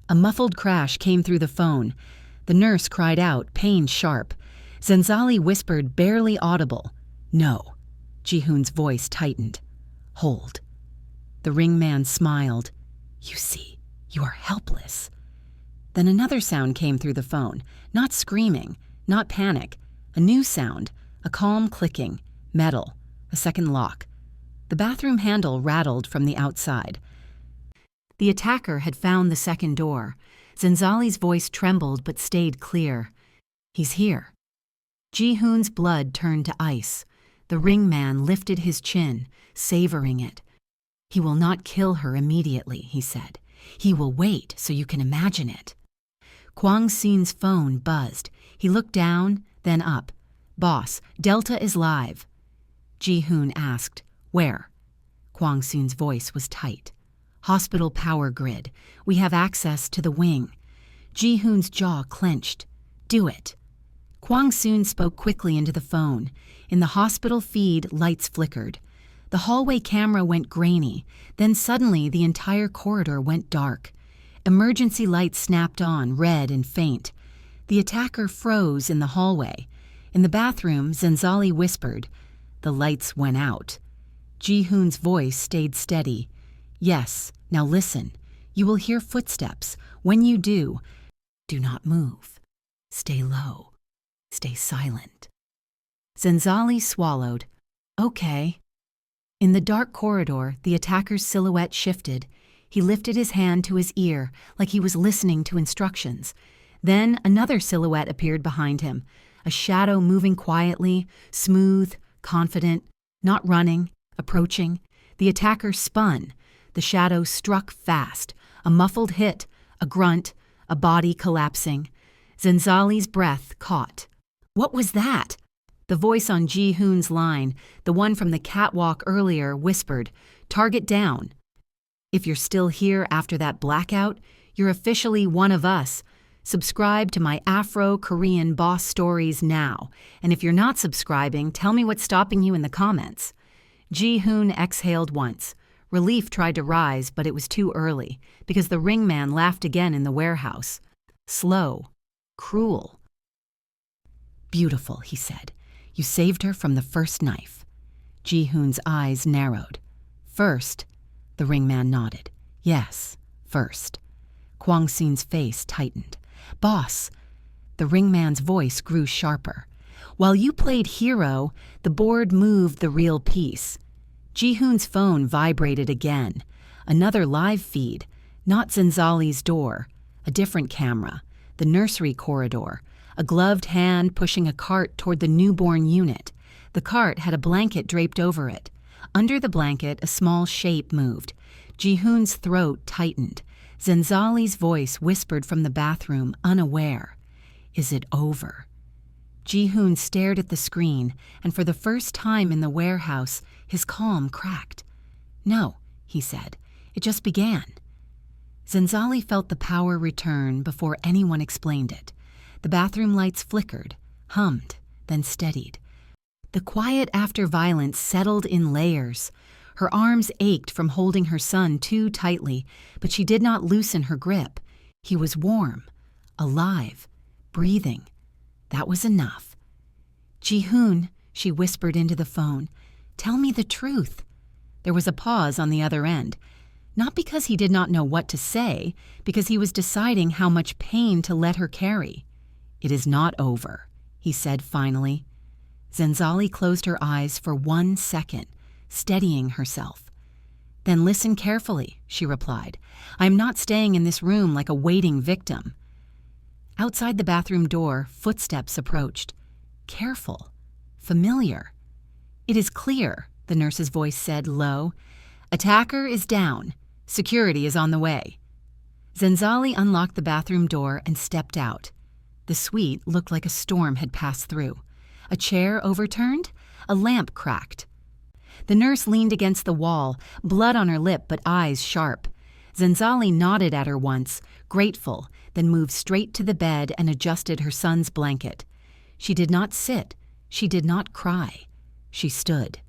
A muffled crash came through the phone. The nurse cried out, pain sharp. Zenzali whispered, barely audible. No. Ji Hoon's voice tightened. Hold. The ringman smiled. You see, you are helpless. Then another sound came through the phone. Not screaming, not panic. A new sound, a calm clicking, metal, a second lock. The bathroom handle rattled from the outside. The attacker had found the second door. Zenzali's voice trembled but stayed clear. He's here. Ji Hoon's blood turned to ice. The ringman lifted his chin, savoring it. He will not kill her immediately, he said. He will wait so you can imagine it. Kwang Soon's phone buzzed. He looked down, then up. Boss, Delta is live. Ji Hoon asked, where? Kwang Soon's voice was tight. Hospital power grid. We have access to the wing. Ji Hoon's jaw clenched. Do it. Kwang soon spoke quickly into the phone. In the hospital feed, lights flickered. The hallway camera went grainy. Then suddenly the entire corridor went dark. Emergency lights snapped on, red and faint. The attacker froze in the hallway. In the bathroom, Zenzali whispered. The lights went out. Ji Hoon's voice stayed steady. Yes, now listen. You will hear footsteps. When you do not move. Stay low. Stay silent. Zenzali swallowed. Okay. In the dark corridor, the attacker's silhouette shifted. He lifted his hand to his ear, like he was listening to instructions. Then another silhouette appeared behind him, a shadow moving quietly, smooth, confident, not running, approaching. The attacker spun. The shadow struck fast. A muffled hit, a grunt, a body collapsing. Zenzali's breath caught. What was that? The voice on Ji Hoon's line, the one from the catwalk earlier, whispered, Target down. If you're still here after that blackout, you're officially one of us. Subscribe to my Afro-Korean boss stories now. And if you're not subscribing, tell me what's stopping you in the comments. Ji Hoon exhaled once. Relief tried to rise, but it was too early, because the ringman laughed again in the warehouse. Slow. Cruel. Beautiful, he said. You saved her from the first knife. Ji Hoon's eyes narrowed. First? The ringman nodded. Yes, first. Kwang Soon's face tightened. Boss. The ringman's voice grew sharper. While you played hero, the board moved the real piece. Ji Hoon's phone vibrated again. Another live feed. Not Zenzali's door. A different camera. The nursery corridor. A gloved hand pushing a cart toward the newborn unit. The cart had a blanket draped over it. Under the blanket, a small shape moved. Ji Hoon's throat tightened. Zenzali's voice whispered from the bathroom, unaware. Is it over? Ji Hoon stared at the screen, and for the first time in the warehouse, his calm cracked. No, he said. It just began. Zenzali felt the power return before anyone explained it. The bathroom lights flickered, hummed, then steadied. The quiet after violence settled in layers. Her arms ached from holding her son too tightly, but she did not loosen her grip. He was warm, alive, breathing. That was enough. Ji Hoon, she whispered into the phone, tell me the truth. There was a pause on the other end. Not because he did not know what to say, because he was deciding how much pain to let her carry. It is not over, he said finally. Zenzali closed her eyes for 1 second, steadying herself. Then listen carefully, she replied. I am not staying in this room like a waiting victim. Outside the bathroom door, footsteps approached. Careful, familiar. It is clear, the nurse's voice said low. Attacker is down. Security is on the way. Zenzali unlocked the bathroom door and stepped out. The suite looked like a storm had passed through. A chair overturned, a lamp cracked. The nurse leaned against the wall, blood on her lip but eyes sharp. Zenzali nodded at her once, grateful, then moved straight to the bed and adjusted her son's blanket. She did not sit. She did not cry. She stood.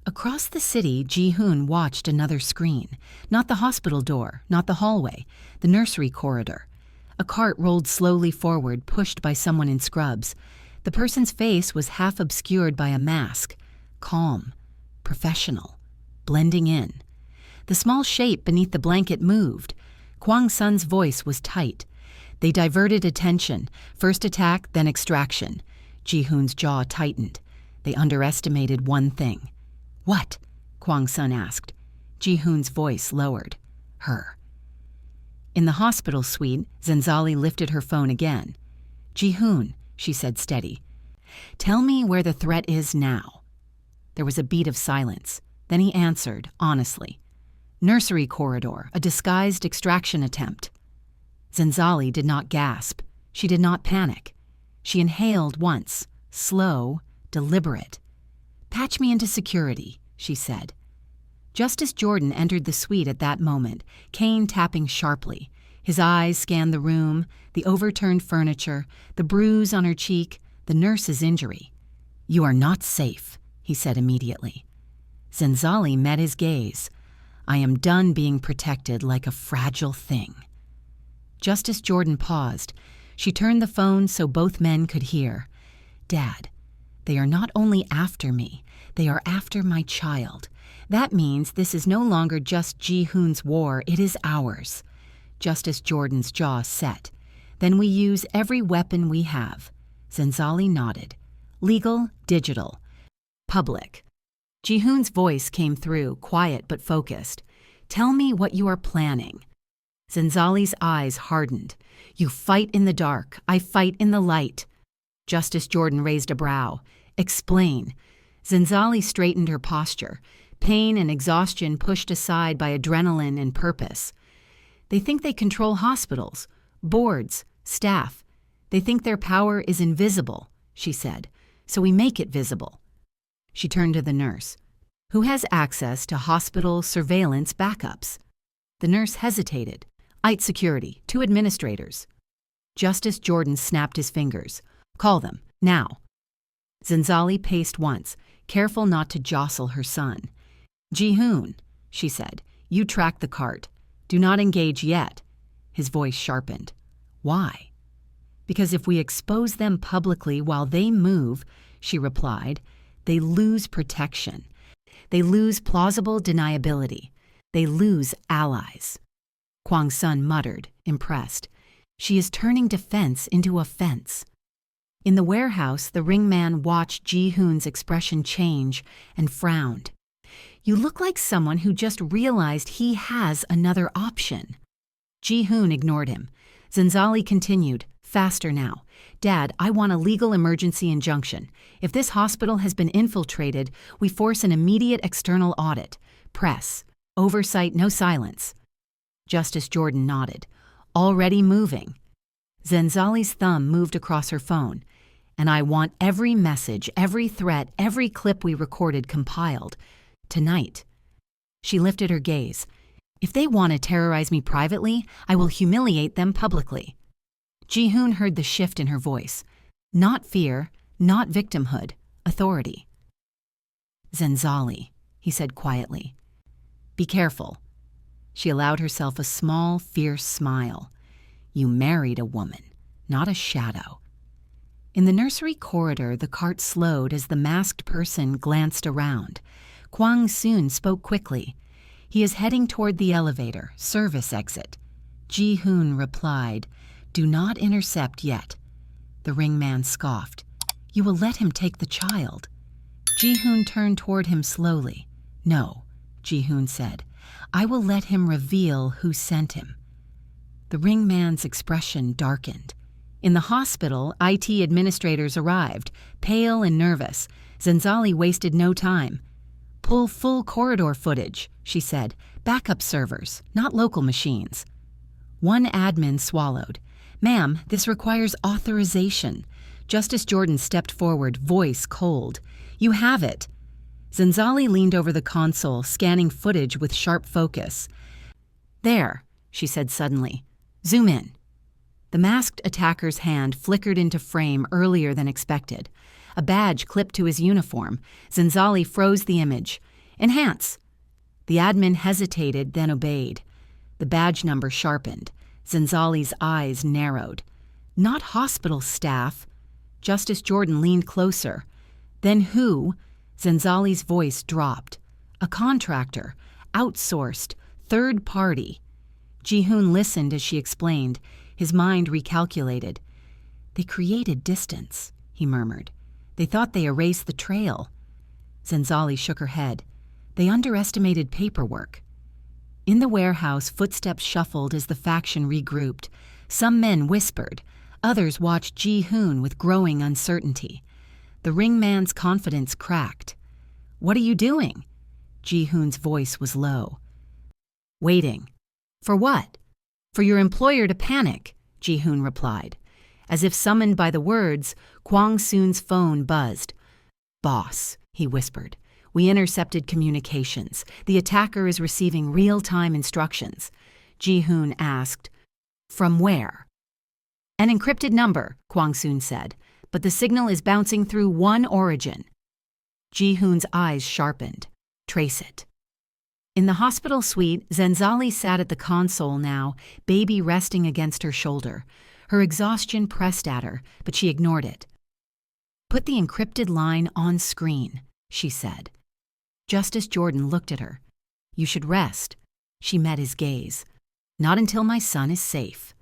Across the city, Ji Hoon watched another screen. Not the hospital door, not the hallway, the nursery corridor. A cart rolled slowly forward, pushed by someone in scrubs. The person's face was half obscured by a mask. Calm, professional, blending in. The small shape beneath the blanket moved. Kwang Sun's voice was tight. They diverted attention. First attack, then extraction. Ji Hoon's jaw tightened. They underestimated one thing. What? Kwang Sun asked. Ji Hoon's voice lowered. Her. In the hospital suite, Zenzali lifted her phone again. Ji Hoon, she said steady. Tell me where the threat is now. There was a beat of silence. Then he answered, honestly. Nursery corridor, a disguised extraction attempt. Zenzali did not gasp. She did not panic. She inhaled once, slow, deliberate. Patch me into security, she said. Just as Jordan entered the suite at that moment, Kane tapping sharply. His eyes scanned the room, the overturned furniture, the bruise on her cheek, The nurse's injury. You are not safe, he said immediately. Zenzali met his gaze. I am done being protected like a fragile thing. Justice Jordan paused. She turned the phone so both men could hear. Dad, they are not only after me, they are after my child. That means this is no longer just Ji Hoon's war, it is ours. Justice Jordan's jaw set. Then we use every weapon we have. Zenzali nodded. Legal, digital, public. Ji Hoon's voice came through, quiet but focused. Tell me what you are planning. Zenzali's eyes hardened. You fight in the dark, I fight in the light. Justice Jordan raised a brow. Explain. Zenzali straightened her posture. Pain and exhaustion pushed aside by adrenaline and purpose. They think they control hospitals, boards, staff. They think their power is invisible, she said, so we make it visible. She turned to the nurse. Who has access to hospital surveillance backups? The nurse hesitated. IT security, 2 administrators. Justice Jordan snapped his fingers. Call them, now. Zenzali paced once, careful not to jostle her son. Ji Hoon, she said, you track the cart. Do not engage yet. His voice sharpened. Why? Because if we expose them publicly while they move, she replied, they lose protection. They lose plausible deniability. They lose allies. Kwang's son muttered, impressed. She is turning defense into offense. In the warehouse, the ringman watched Ji Hoon's expression change and frowned. You look like someone who just realized he has another option. Ji Hoon ignored him. Zenzali continued, faster now. Dad, I want a legal emergency injunction. If this hospital has been infiltrated, we force an immediate external audit. Press. Oversight, no silence. Justice Jordan nodded. Already moving. Zenzali's thumb moved across her phone. And I want every message, every threat, every clip we recorded compiled. Tonight. She lifted her gaze. If they want to terrorize me privately, I will humiliate them publicly. Ji Hoon heard the shift in her voice. Not fear, not victimhood, authority. Zenzali, he said quietly. Be careful. She allowed herself a small, fierce smile. You married a woman, not a shadow. In the nursery corridor, the cart slowed as the masked person glanced around. Kwang soon spoke quickly. He is heading toward the elevator, service exit. Ji Hoon replied, Do not intercept yet. The ringman scoffed. You will let him take the child. Ji Hoon turned toward him slowly. No, Ji Hoon said. I will let him reveal who sent him. The ringman's expression darkened. In the hospital, IT administrators arrived, pale and nervous. Zenzali wasted no time. Pull full corridor footage, she said. Backup servers, not local machines. One admin swallowed. Ma'am, this requires authorization. Justice Jordan stepped forward, voice cold. You have it. Zenzali leaned over the console, scanning footage with sharp focus. There, she said suddenly. Zoom in. The masked attacker's hand flickered into frame earlier than expected. A badge clipped to his uniform. Zenzali froze the image. Enhance. The admin hesitated, then obeyed. The badge number sharpened. Zenzali's eyes narrowed. Not hospital staff. Justice Jordan leaned closer. Then who? Zenzali's voice dropped. A contractor. Outsourced. Third party. Ji Hoon listened as she explained. His mind recalculated. They created distance, he murmured. They thought they erased the trail. Zenzali shook her head. They underestimated paperwork. In the warehouse, footsteps shuffled as the faction regrouped. Some men whispered. Others watched Ji Hoon with growing uncertainty. The ringman's confidence cracked. What are you doing? Ji Hoon's voice was low. Waiting. For what? For your employer to panic, Ji Hoon replied. As if summoned by the words, Kwang Soon's phone buzzed. Boss, he whispered. We intercepted communications. The attacker is receiving real-time instructions. Ji Hoon asked, From where? An encrypted number, Kwang Soon said. but the signal is bouncing through one origin. Ji Hoon's eyes sharpened. Trace it. In the hospital suite, Zenzali sat at the console now, baby resting against her shoulder. Her exhaustion pressed at her, but she ignored it. "Put the encrypted line on screen," she said. Justice Jordan looked at her. "You should rest." She met his gaze. "Not until my son is safe."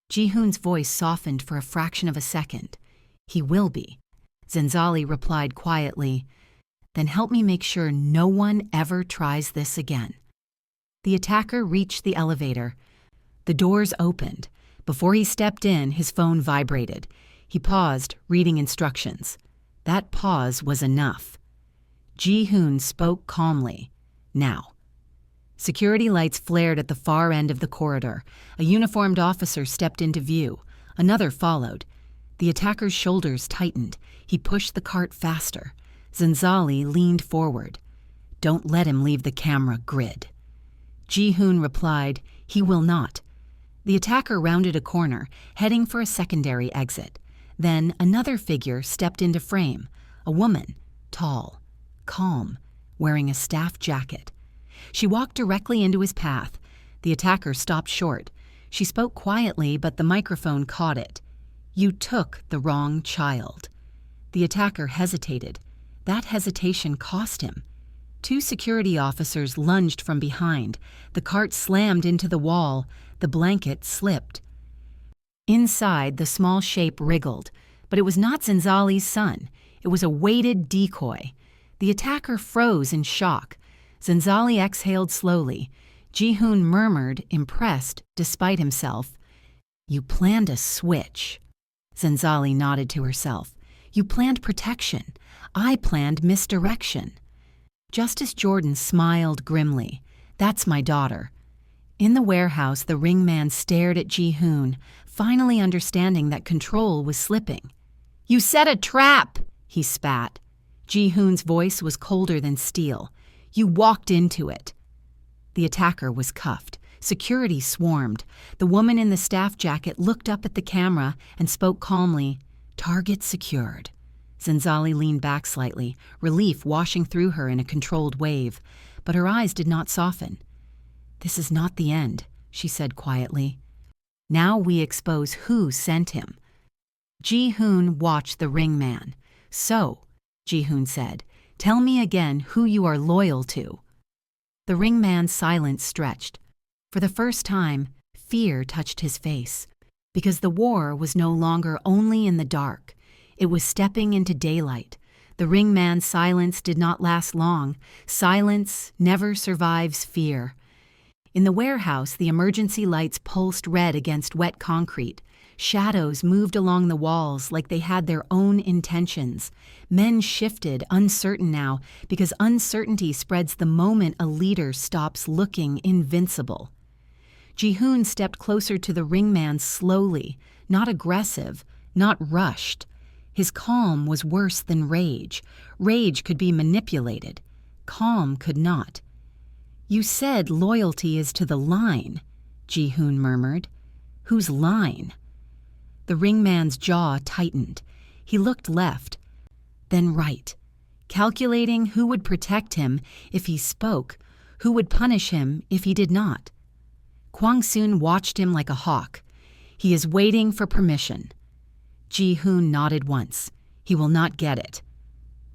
Ji Hoon's voice softened for a fraction of a second. "He will be." Zenzali replied quietly, "Then help me make sure no one ever tries this again." The attacker reached the elevator. The doors opened. Before he stepped in, his phone vibrated. He paused, reading instructions. That pause was enough. Ji Hoon spoke calmly. "Now." Security lights flared at the far end of the corridor. A uniformed officer stepped into view. Another followed. The attacker's shoulders tightened. He pushed the cart faster. Zenzali leaned forward. "Don't let him leave the camera grid." Ji Hoon replied, "He will not." The attacker rounded a corner, heading for a secondary exit. Then another figure stepped into frame. A woman, tall, calm, wearing a staff jacket. She walked directly into his path. The attacker stopped short. She spoke quietly, but the microphone caught it. "You took the wrong child." The attacker hesitated. That hesitation cost him. Two security officers lunged from behind. The cart slammed into the wall. The blanket slipped. Inside, the small shape wriggled, but it was not Zenzali's son. It was a weighted decoy. The attacker froze in shock. Zenzali exhaled slowly. Ji Hoon murmured, impressed, despite himself, "You planned a switch." Zenzali nodded to herself. "You planned protection. I planned misdirection." Justice Jordan smiled grimly. "That's my daughter." In the warehouse, the ringman stared at Ji Hoon, finally understanding that control was slipping. "You set a trap!" he spat. Ji Hoon's voice was colder than steel. "You walked into it." The attacker was cuffed. Security swarmed. The woman in the staff jacket looked up at the camera and spoke calmly, "Target secured." Zenzali leaned back slightly, relief washing through her in a controlled wave, but her eyes did not soften. "This is not the end," she said quietly. "Now we expose who sent him." Ji Hoon watched the ringman. "So," Ji Hoon said, "tell me again who you are loyal to." The ringman's silence stretched. For the first time, fear touched his face, because the war was no longer only in the dark. It was stepping into daylight. The ringman's silence did not last long. Silence never survives fear. In the warehouse, the emergency lights pulsed red against wet concrete. Shadows moved along the walls like they had their own intentions. Men shifted, uncertain now, because uncertainty spreads the moment a leader stops looking invincible. Ji Hoon stepped closer to the ringman slowly, not aggressive, not rushed. His calm was worse than rage. Rage could be manipulated. Calm could not. "You said loyalty is to the line," Ji Hoon murmured. "Whose line?" The ringman's jaw tightened. He looked left, then right, calculating who would protect him if he spoke, who would punish him if he did not. Kwang Soon watched him like a hawk. "He is waiting for permission." Ji Hoon nodded once. "He will not get it."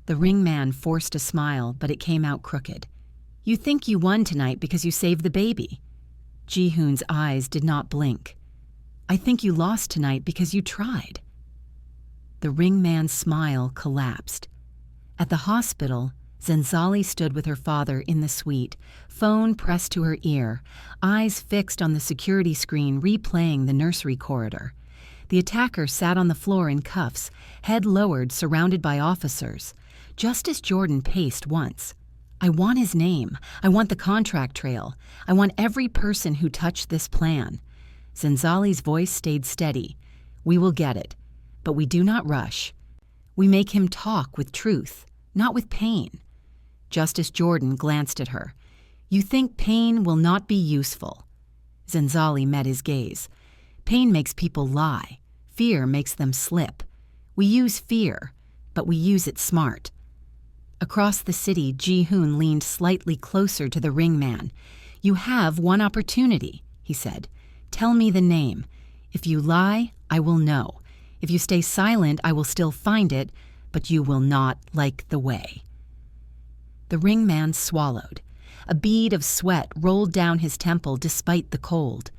The ringman forced a smile, but it came out crooked. "You think you won tonight because you saved the baby." Ji Hoon's eyes did not blink. "I think you lost tonight because you tried." The ringman's smile collapsed. At the hospital, Zenzali stood with her father in the suite, phone pressed to her ear, eyes fixed on the security screen replaying the nursery corridor. The attacker sat on the floor in cuffs, head lowered, surrounded by officers. Justice Jordan paced once. "I want his name. I want the contract trail. I want every person who touched this plan." Zenzali's voice stayed steady. "We will get it, but we do not rush. We make him talk with truth, not with pain." Justice Jordan glanced at her. "You think pain will not be useful." Zenzali met his gaze. "Pain makes people lie. Fear makes them slip. We use fear, but we use it smart. Across the city, Ji Hoon leaned slightly closer to the ringman. You have one opportunity, he said. Tell me the name. If you lie, I will know. If you stay silent, I will still find it, but you will not like the way. The ringman swallowed. A bead of sweat rolled down his temple despite the cold.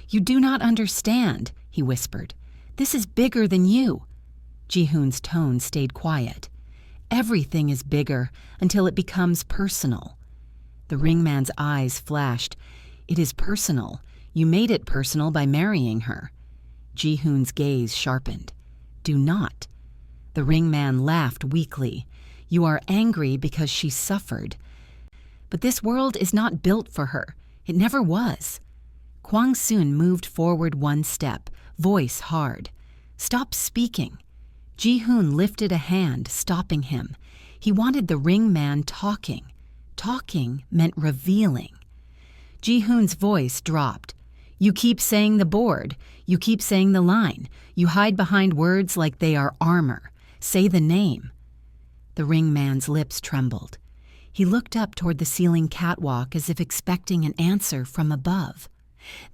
You do not understand, he whispered. This is bigger than you. Ji Hoon's tone stayed quiet. Everything is bigger until it becomes personal. The ringman's eyes flashed. It is personal. You made it personal by marrying her. Ji Hoon's gaze sharpened. Do not. The ringman laughed weakly. You are angry because she suffered. But this world is not built for her. It never was. Kwang Soon moved forward one step, voice hard. Stop speaking. Ji Hoon lifted a hand, stopping him. He wanted the ringman talking. Talking meant revealing. Ji Hoon's voice dropped. You keep saying the board. You keep saying the line. You hide behind words like they are armor. Say the name. The ringman's lips trembled. He looked up toward the ceiling catwalk as if expecting an answer from above.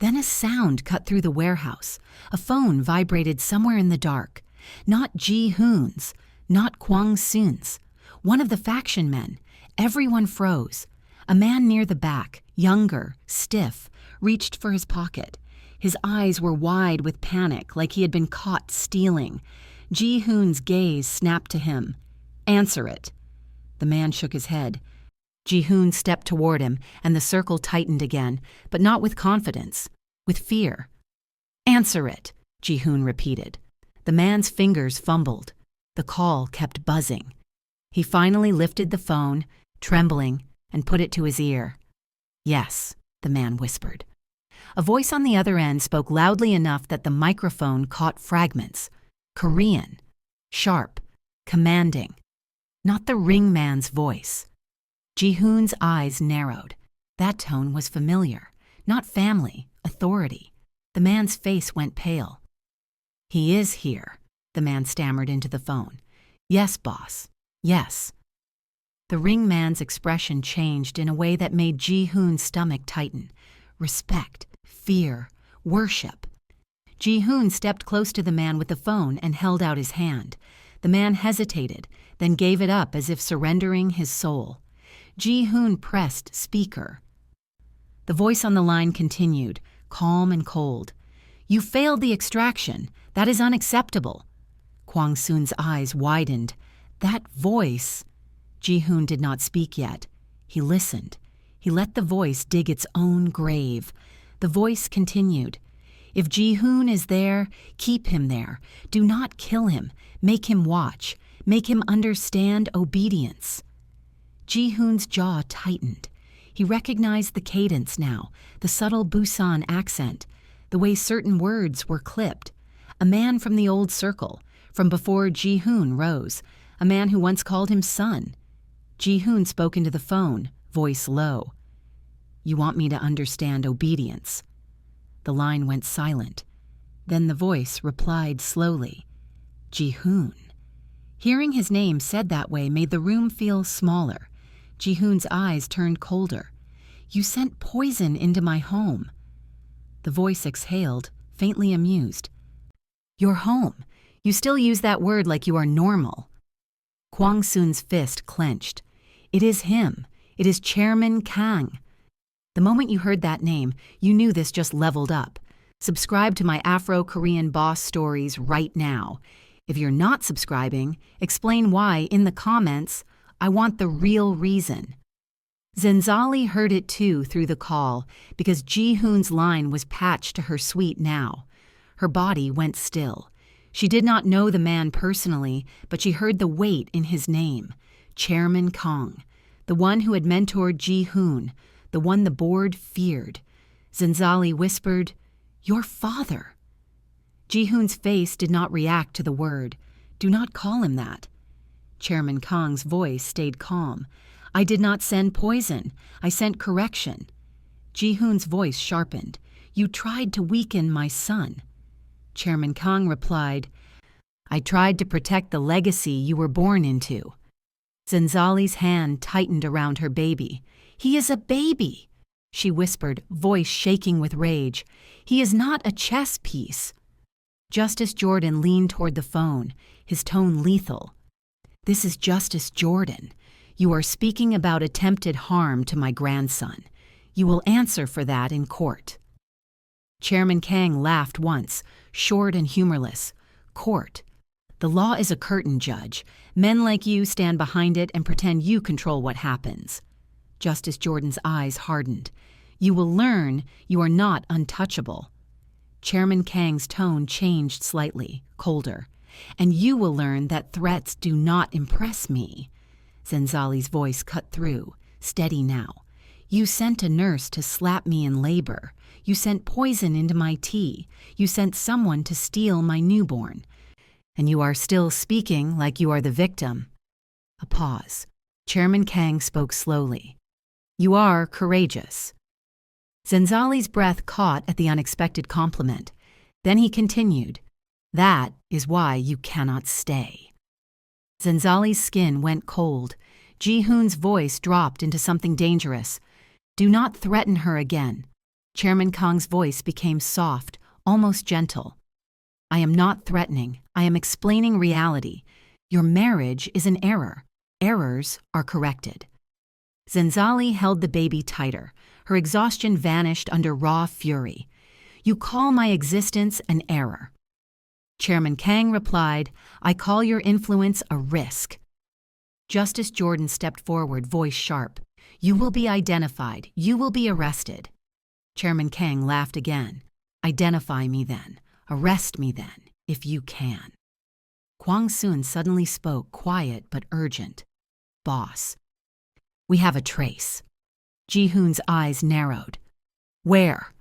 Then a sound cut through the warehouse. A phone vibrated somewhere in the dark. Not Ji Hoon's, not Kwang Soon's. One of the faction men. Everyone froze. A man near the back, younger, stiff, reached for his pocket. His eyes were wide with panic, like he had been caught stealing. Ji Hoon's gaze snapped to him. Answer it. The man shook his head. Ji Hoon stepped toward him, and the circle tightened again, but not with confidence, with fear. Answer it, Ji Hoon repeated. The man's fingers fumbled. The call kept buzzing. He finally lifted the phone, trembling, and put it to his ear. Yes, the man whispered. A voice on the other end spoke loudly enough that the microphone caught fragments. Korean. Sharp. Commanding. Not the ringman's voice. Ji Hoon's eyes narrowed. That tone was familiar. Not family, authority. The man's face went pale. He is here, the man stammered into the phone. Yes, boss. Yes. The ringman's expression changed in a way that made Ji Hoon's stomach tighten. Respect, fear, worship. Ji Hoon stepped close to the man with the phone and held out his hand. The man hesitated, then gave it up as if surrendering his soul. Ji Hoon pressed speaker. The voice on the line continued, calm and cold. You failed the extraction. That is unacceptable. Kwang Soon's eyes widened. That voice... Ji Hoon did not speak yet. He listened. He let the voice dig its own grave. The voice continued. If Ji Hoon is there, keep him there. Do not kill him. Make him watch. Make him understand obedience. Ji Hoon's jaw tightened. He recognized the cadence now, the subtle Busan accent, the way certain words were clipped. A man from the old circle, from before Ji Hoon rose, a man who once called him son. Ji Hoon spoke into the phone, voice low. You want me to understand obedience. The line went silent. Then the voice replied slowly. Ji Hoon. Hearing his name said that way made the room feel smaller. Ji Hoon's eyes turned colder. You sent poison into my home. The voice exhaled, faintly amused. Your home. You still use that word like you are normal. Kwang Soon's fist clenched. It is him. It is Chairman Kang. The moment you heard that name, you knew this just leveled up. Subscribe to my Afro-Korean boss stories right now. If you're not subscribing, explain why in the comments. I want the real reason. Zenzali heard it too through the call because Ji Hoon's line was patched to her suite now. Her body went still. She did not know the man personally, but she heard the weight in his name. Chairman Kang, the one who had mentored Ji Hoon, the one the board feared. Zenzali whispered, Your father. Ji Hoon's face did not react to the word. Do not call him that. Chairman Kang's voice stayed calm. I did not send poison. I sent correction. Ji Hoon's voice sharpened. You tried to weaken my son. Chairman Kang replied, I tried to protect the legacy you were born into. Zenzali's hand tightened around her baby. He is a baby, she whispered, voice shaking with rage. He is not a chess piece. Justice Jordan leaned toward the phone, his tone lethal. This is Justice Jordan. You are speaking about attempted harm to my grandson. You will answer for that in court. Chairman Kang laughed once, short and humorless. Court. The law is a curtain, Judge. Men like you stand behind it and pretend you control what happens. Justice Jordan's eyes hardened. You will learn you are not untouchable. Chairman Kang's tone changed slightly, colder. And you will learn that threats do not impress me. Zenzali's voice cut through, steady now. You sent a nurse to slap me in labor. You sent poison into my tea. You sent someone to steal my newborn. And you are still speaking like you are the victim. A pause. Chairman Kang spoke slowly. You are courageous. Zenzali's breath caught at the unexpected compliment. Then he continued, That is why you cannot stay. Zenzali's skin went cold. Ji Hoon's voice dropped into something dangerous. Do not threaten her again. Chairman Kang's voice became soft, almost gentle. I am not threatening. I am explaining reality. Your marriage is an error. Errors are corrected. Zenzali held the baby tighter. Her exhaustion vanished under raw fury. You call my existence an error. Chairman Kang replied, I call your influence a risk. Justice Jordan stepped forward, voice sharp. You will be identified. You will be arrested. Chairman Kang laughed again. Identify me then. Arrest me then, if you can. Kwang Soon suddenly spoke, quiet but urgent. Boss. We have a trace. Ji Hoon's eyes narrowed. Where?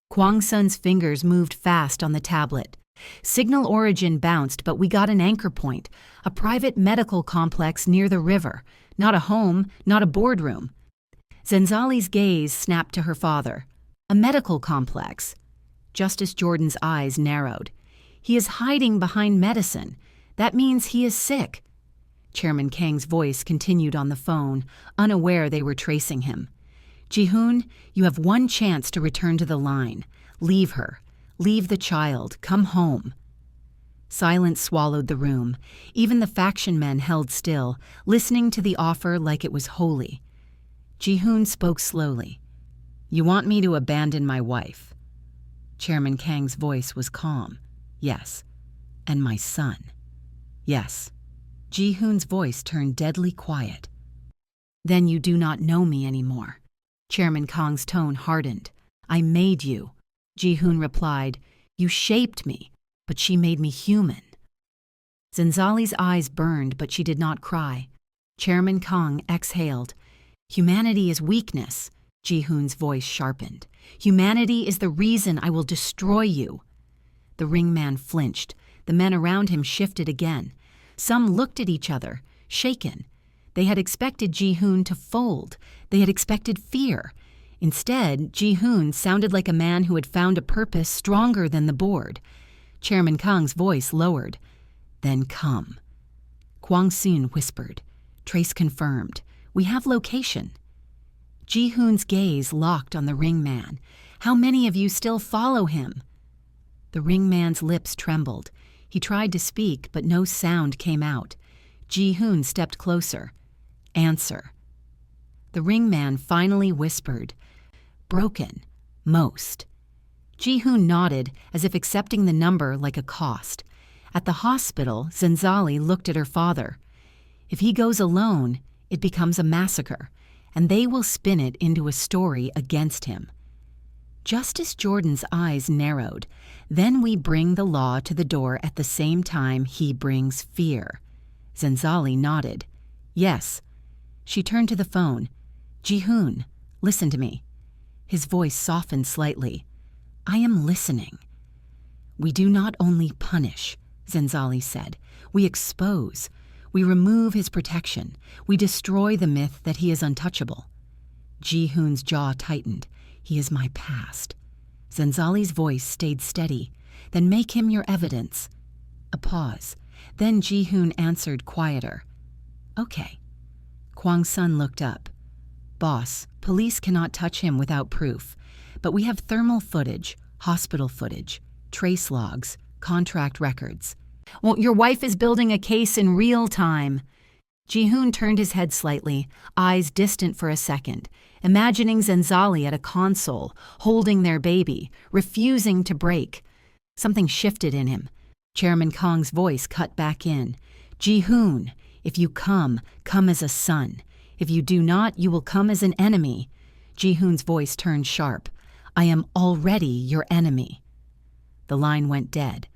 Kwang Soon's fingers moved fast on the tablet. Signal origin bounced, but we got an anchor point, a private medical complex near the river. Not a home, not a boardroom. Zenzali's gaze snapped to her father. A medical complex. Justice Jordan's eyes narrowed. He is hiding behind medicine. That means he is sick. Chairman Kang's voice continued on the phone, unaware they were tracing him. Ji Hoon, you have one chance to return to the line. Leave her. Leave the child. Come home. Silence swallowed the room. Even the faction men held still, listening to the offer like it was holy. Ji Hoon spoke slowly. You want me to abandon my wife? Chairman Kang's voice was calm. Yes. And my son. Yes. Ji Hoon's voice turned deadly quiet. Then you do not know me anymore. Chairman Kang's tone hardened. I made you. Ji Hoon replied, You shaped me, but she made me human. Zenzali's eyes burned, but she did not cry. Chairman Kang exhaled. Humanity is weakness. Ji Hoon's voice sharpened. Humanity is the reason I will destroy you. The ringman flinched. The men around him shifted again. Some looked at each other, shaken. They had expected Ji Hoon to fold. They had expected fear. Instead, Ji Hoon sounded like a man who had found a purpose stronger than the board. Chairman Kang's voice lowered. Then come. Kwang Soon whispered. Trace confirmed. We have location. Ji Hoon's gaze locked on the ringman. How many of you still follow him? The ringman's lips trembled. He tried to speak, but no sound came out. Ji Hoon stepped closer. Answer. The ringman finally whispered. Broken. Most. Ji Hoon nodded, as if accepting the number like a cost. At the hospital, Zenzali looked at her father. If he goes alone, it becomes a massacre, and they will spin it into a story against him. Justice Jordan's eyes narrowed. Then we bring the law to the door at the same time he brings fear. Zenzali nodded. Yes. She turned to the phone. Ji Hoon, listen to me. His voice softened slightly. I am listening. We do not only punish, Zenzali said. We expose. We remove his protection. We destroy the myth that he is untouchable. Ji Hoon's jaw tightened. He is my past. Zenzali's voice stayed steady. Then make him your evidence. A pause. Then Ji Hoon answered quieter. Okay. Kwang's son looked up. Boss, police cannot touch him without proof, but we have thermal footage, hospital footage, trace logs, contract records. Well, your wife is building a case in real time. Ji Hoon turned his head slightly, eyes distant for a second, imagining Zenzali at a console, holding their baby, refusing to break. Something shifted in him. Chairman Kang's voice cut back in. Ji Hoon, if you come as a son. If you do not, you will come as an enemy. Ji Hoon's voice turned sharp. I am already your enemy. The line went dead.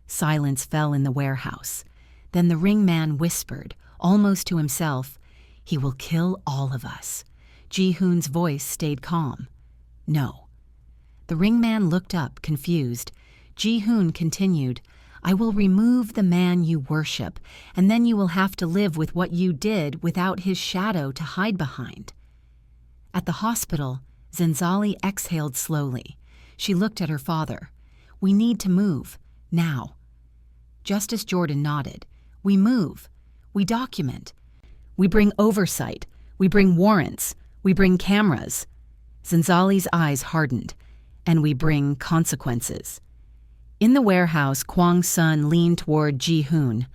Silence fell in the warehouse. Then the ringman whispered, almost to himself, he will kill all of us. Ji Hoon's voice stayed calm. No. The ringman looked up, confused. Ji Hoon continued, I will remove the man you worship, and then you will have to live with what you did without his shadow to hide behind. At the hospital, Zenzali exhaled slowly. She looked at her father. We need to move, now. Justice Jordan nodded. We move. We document. We bring oversight. We bring warrants. We bring cameras. Zenzali's eyes hardened. And we bring consequences. In the warehouse, Kwang's son leaned toward Ji Hoon.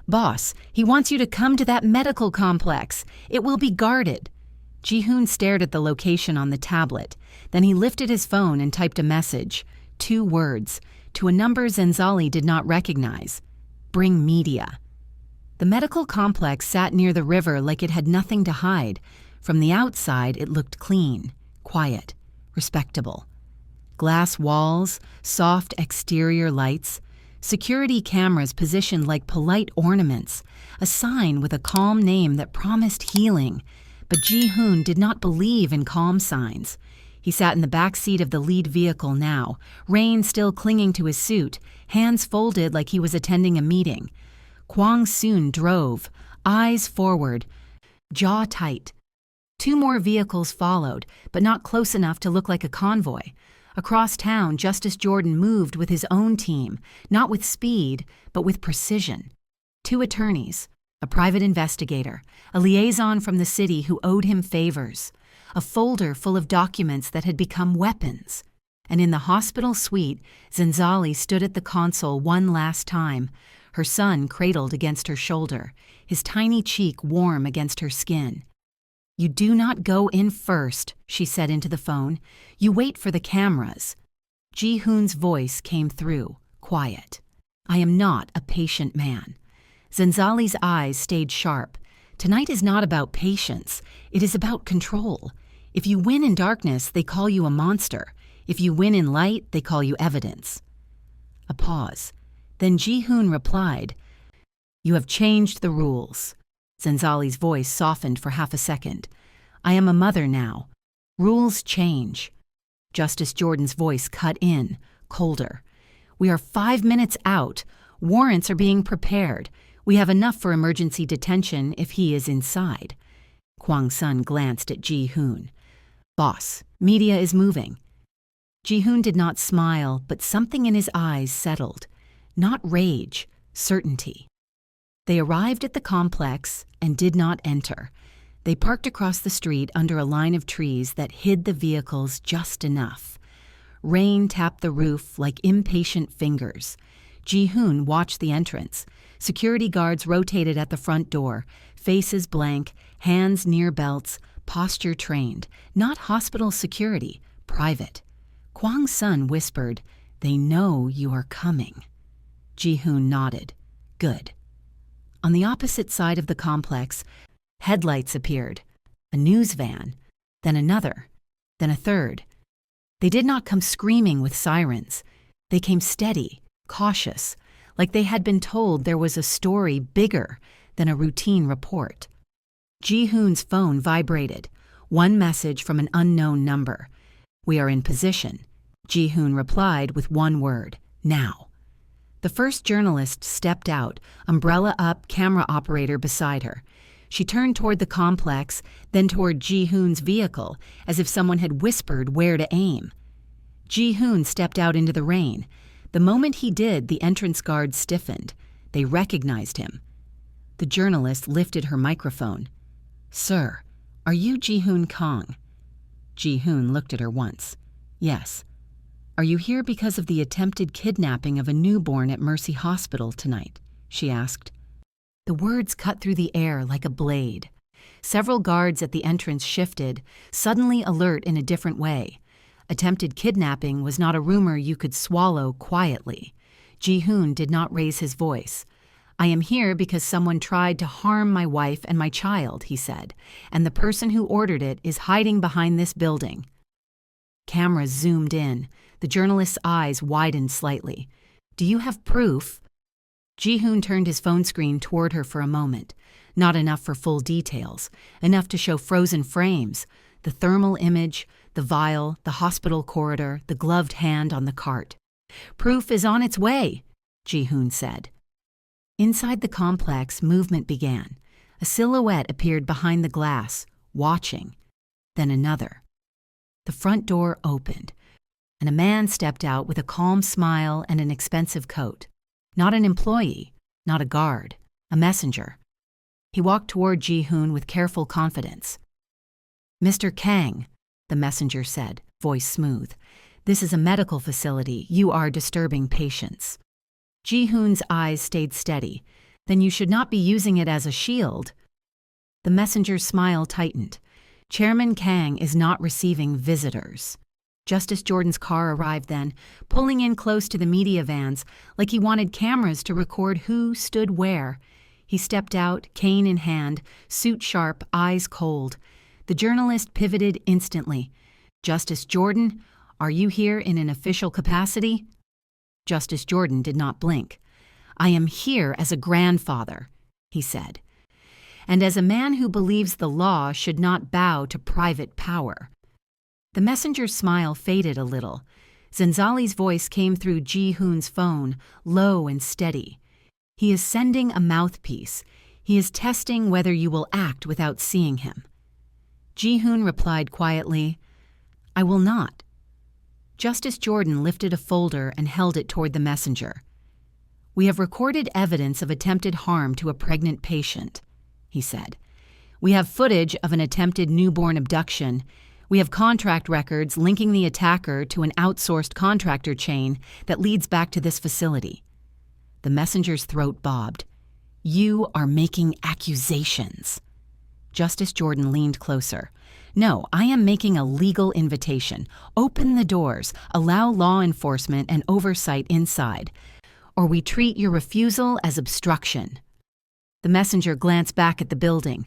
Boss, he wants you to come to that medical complex. It will be guarded. Ji Hoon stared at the location on the tablet. Then he lifted his phone and typed a message. 2 words, to a number Zenzali did not recognize. Bring media. The medical complex sat near the river like it had nothing to hide. From the outside, it looked clean, quiet, respectable. Glass walls, soft exterior lights, security cameras positioned like polite ornaments, a sign with a calm name that promised healing. But Ji Hoon did not believe in calm signs. He sat in the back seat of the lead vehicle now, Rain still clinging to his suit, hands folded like he was attending a meeting. Kwang soon drove, eyes forward, jaw tight. 2 more vehicles followed, but not close enough to look like a convoy. Across town, Justice Jordan moved with his own team, not with speed, but with precision. 2 attorneys, a private investigator, a liaison from the city who owed him favors, a folder full of documents that had become weapons. And in the hospital suite, Zenzali stood at the console one last time, her son cradled against her shoulder, his tiny cheek warm against her skin. You do not go in first, she said into the phone. You wait for the cameras. Ji Hoon's voice came through, quiet. I am not a patient man. Zenzali's eyes stayed sharp. Tonight is not about patience. It is about control. If you win in darkness, they call you a monster. If you win in light, they call you evidence. A pause. Then Ji Hoon replied, You have changed the rules. Zenzali's voice softened for half a second. I am a mother now. Rules change. Justice Jordan's voice cut in, colder. We are 5 minutes out. Warrants are being prepared. We have enough for emergency detention if he is inside. Kwang's son glanced at Ji Hoon. Boss, media is moving. Ji Hoon did not smile, but something in his eyes settled. Not rage, certainty. They arrived at the complex and did not enter. They parked across the street under a line of trees that hid the vehicles just enough. Rain tapped the roof like impatient fingers. Ji Hoon watched the entrance. Security guards rotated at the front door, faces blank, hands near belts, posture trained. Not hospital security, private. Kwang's son whispered, They know you are coming. Ji Hoon nodded. Good. On the opposite side of the complex, headlights appeared. A news van, then another, then a third. They did not come screaming with sirens. They came steady, cautious, like they had been told there was a story bigger than a routine report. Ji Hoon's phone vibrated. One message from an unknown number. We are in position. Ji Hoon replied with one word, now. The first journalist stepped out, umbrella up, camera operator beside her. She turned toward the complex, then toward Ji Hoon's vehicle, as if someone had whispered where to aim. Ji Hoon stepped out into the rain. The moment he did, the entrance guards stiffened. They recognized him. The journalist lifted her microphone. "Sir, are you Ji Hoon Kang?" Ji Hoon looked at her once. "Yes." "Are you here because of the attempted kidnapping of a newborn at Mercy Hospital tonight?" she asked. The words cut through the air like a blade. Several guards at the entrance shifted, suddenly alert in a different way. Attempted kidnapping was not a rumor you could swallow quietly. Ji Hoon did not raise his voice. "I am here because someone tried to harm my wife and my child," he said, "and the person who ordered it is hiding behind this building." Cameras zoomed in. The journalist's eyes widened slightly. "Do you have proof?" Ji Hoon turned his phone screen toward her for a moment. Not enough for full details, enough to show frozen frames, the thermal image, the vial, the hospital corridor, the gloved hand on the cart. "Proof is on its way," Ji Hoon said. Inside the complex, movement began. A silhouette appeared behind the glass, watching. Then another. The front door opened, and a man stepped out with a calm smile and an expensive coat. Not an employee, not a guard, a messenger. He walked toward Ji Hoon with careful confidence. "Mr. Kang," the messenger said, voice smooth, "this is a medical facility. You are disturbing patients." Ji Hoon's eyes stayed steady. "Then you should not be using it as a shield." The messenger's smile tightened. "Chairman Kang is not receiving visitors." Justice Jordan's car arrived then, pulling in close to the media vans, like he wanted cameras to record who stood where. He stepped out, cane in hand, suit sharp, eyes cold. The journalist pivoted instantly. "Justice Jordan, are you here in an official capacity?" Justice Jordan did not blink. "I am here as a grandfather," he said, "and as a man who believes the law should not bow to private power." The messenger's smile faded a little. Zenzali's voice came through Ji Hoon's phone, low and steady. "He is sending a mouthpiece. He is testing whether you will act without seeing him." Ji Hoon replied quietly, "I will not." Justice Jordan lifted a folder and held it toward the messenger. "We have recorded evidence of attempted harm to a pregnant patient," he said. "We have footage of an attempted newborn abduction. We have contract records linking the attacker to an outsourced contractor chain that leads back to this facility." The messenger's throat bobbed. "You are making accusations." Justice Jordan leaned closer. "No, I am making a legal invitation. Open the doors, allow law enforcement and oversight inside, or we treat your refusal as obstruction." The messenger glanced back at the building.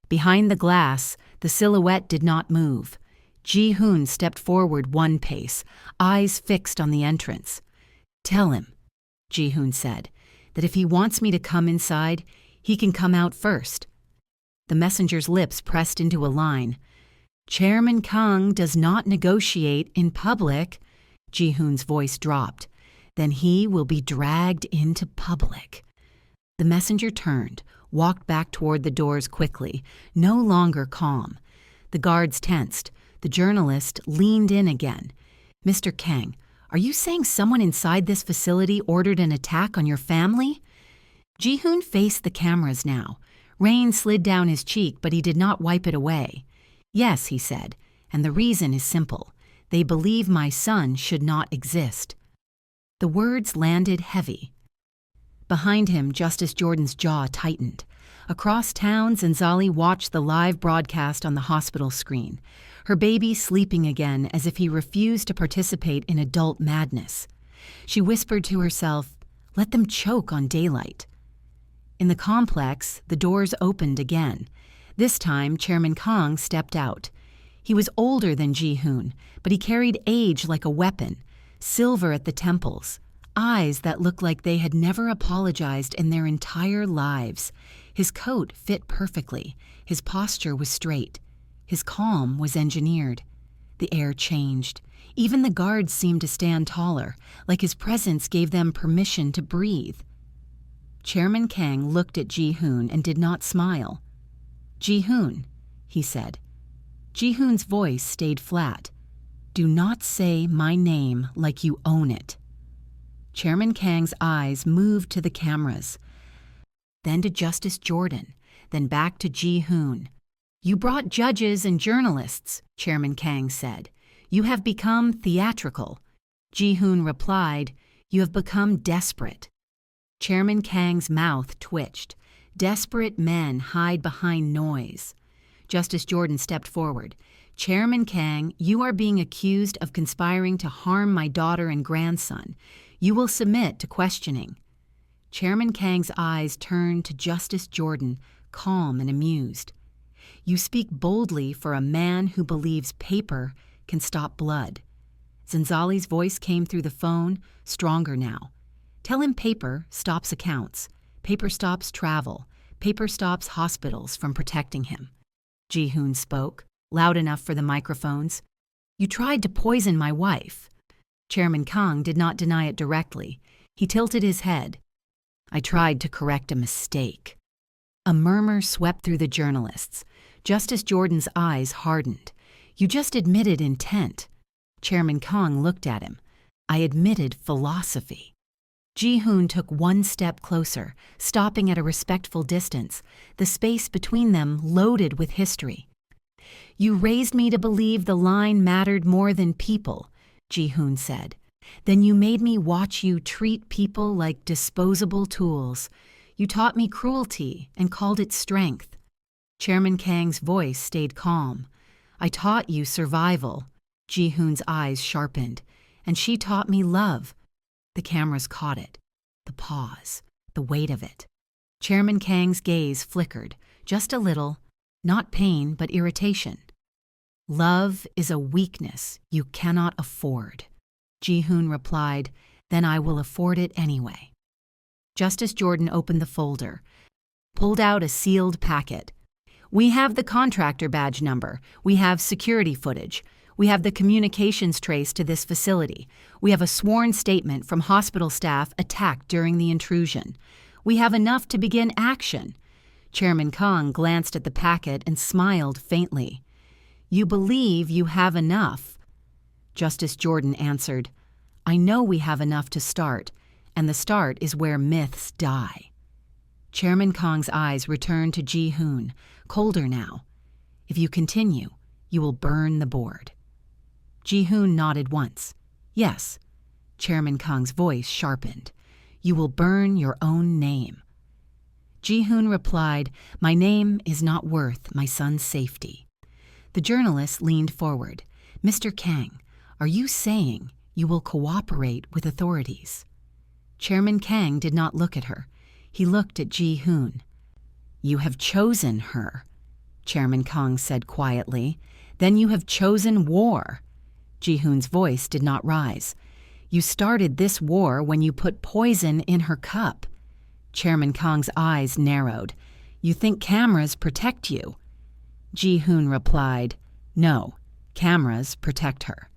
Behind the glass, the silhouette did not move. Ji Hoon stepped forward one pace, eyes fixed on the entrance. "Tell him," Ji Hoon said, "that if he wants me to come inside, he can come out first." The messenger's lips pressed into a line. "Chairman Kang does not negotiate in public." Ji Hoon's voice dropped. "Then he will be dragged into public." The messenger turned, walked back toward the doors quickly, no longer calm. The guards tensed. The journalist leaned in again. "Mr. Kang, are you saying someone inside this facility ordered an attack on your family?" Ji Hoon faced the cameras now. Rain slid down his cheek, but he did not wipe it away. "Yes," he said, "and the reason is simple. They believe my son should not exist." The words landed heavy. Behind him, Justice Jordan's jaw tightened. Across town, Zenzali watched the live broadcast on the hospital screen, her baby sleeping again as if he refused to participate in adult madness. She whispered to herself, "Let them choke on daylight." In the complex, the doors opened again. This time, Chairman Kang stepped out. He was older than Ji Hoon, but he carried age like a weapon, silver at the temples, eyes that looked like they had never apologized in their entire lives. His coat fit perfectly. His posture was straight. His calm was engineered. The air changed. Even the guards seemed to stand taller, like his presence gave them permission to breathe. Chairman Kang looked at Ji Hoon and did not smile. "Ji Hoon," he said. Ji Hoon's voice stayed flat. "Do not say my name like you own it." Chairman Kang's eyes moved to the cameras, then to Justice Jordan, then back to Ji Hoon. "You brought judges and journalists," Chairman Kang said. "You have become theatrical." Ji Hoon replied, "You have become desperate." Chairman Kang's mouth twitched. Desperate men hide behind noise. Justice Jordan stepped forward. "Chairman Kang, you are being accused of conspiring to harm my daughter and grandson. You will submit to questioning." Chairman Kang's eyes turned to Justice Jordan, calm and amused. "You speak boldly for a man who believes paper can stop blood." Zenzali's voice came through the phone, stronger now. "Tell him paper stops accounts. Paper stops travel. Paper stops hospitals from protecting him." Ji Hoon spoke, loud enough for the microphones. "You tried to poison my wife." Chairman Kang did not deny it directly. He tilted his head. "I tried to correct a mistake." A murmur swept through the journalists. Justice Jordan's eyes hardened. "You just admitted intent." Chairman Kang looked at him. "I admitted philosophy." Ji Hoon took one step closer, stopping at a respectful distance, the space between them loaded with history. "You raised me to believe the line mattered more than people," Ji Hoon said. "Then you made me watch you treat people like disposable tools. You taught me cruelty and called it strength." Chairman Kang's voice stayed calm. "I taught you survival." Ji Hoon's eyes sharpened. "And she taught me love." The cameras caught it. The pause. The weight of it. Chairman Kang's gaze flickered, just a little, not pain but irritation. "Love is a weakness you cannot afford." Ji Hoon replied, "Then I will afford it anyway." Justice Jordan opened the folder, pulled out a sealed packet. "We have the contractor badge number. We have security footage. We have the communications trace to this facility. We have a sworn statement from hospital staff attacked during the intrusion. We have enough to begin action." Chairman Kang glanced at the packet and smiled faintly. "You believe you have enough?" Justice Jordan answered, "I know we have enough to start, and the start is where myths die." Chairman Kang's eyes returned to Ji Hoon, colder now. "If you continue, you will burn the board." Ji Hoon nodded once. "Yes." Chairman Kang's voice sharpened. "You will burn your own name." Ji Hoon replied, "My name is not worth my son's safety." The journalist leaned forward. "Mr. Kang, are you saying you will cooperate with authorities?" Chairman Kang did not look at her. He looked at Ji Hoon. "You have chosen her," Chairman Kang said quietly. "Then you have chosen war." Ji Hoon's voice did not rise. "You started this war when you put poison in her cup." Chairman Kang's eyes narrowed. "You think cameras protect you?" Ji Hoon replied, "No, cameras protect her."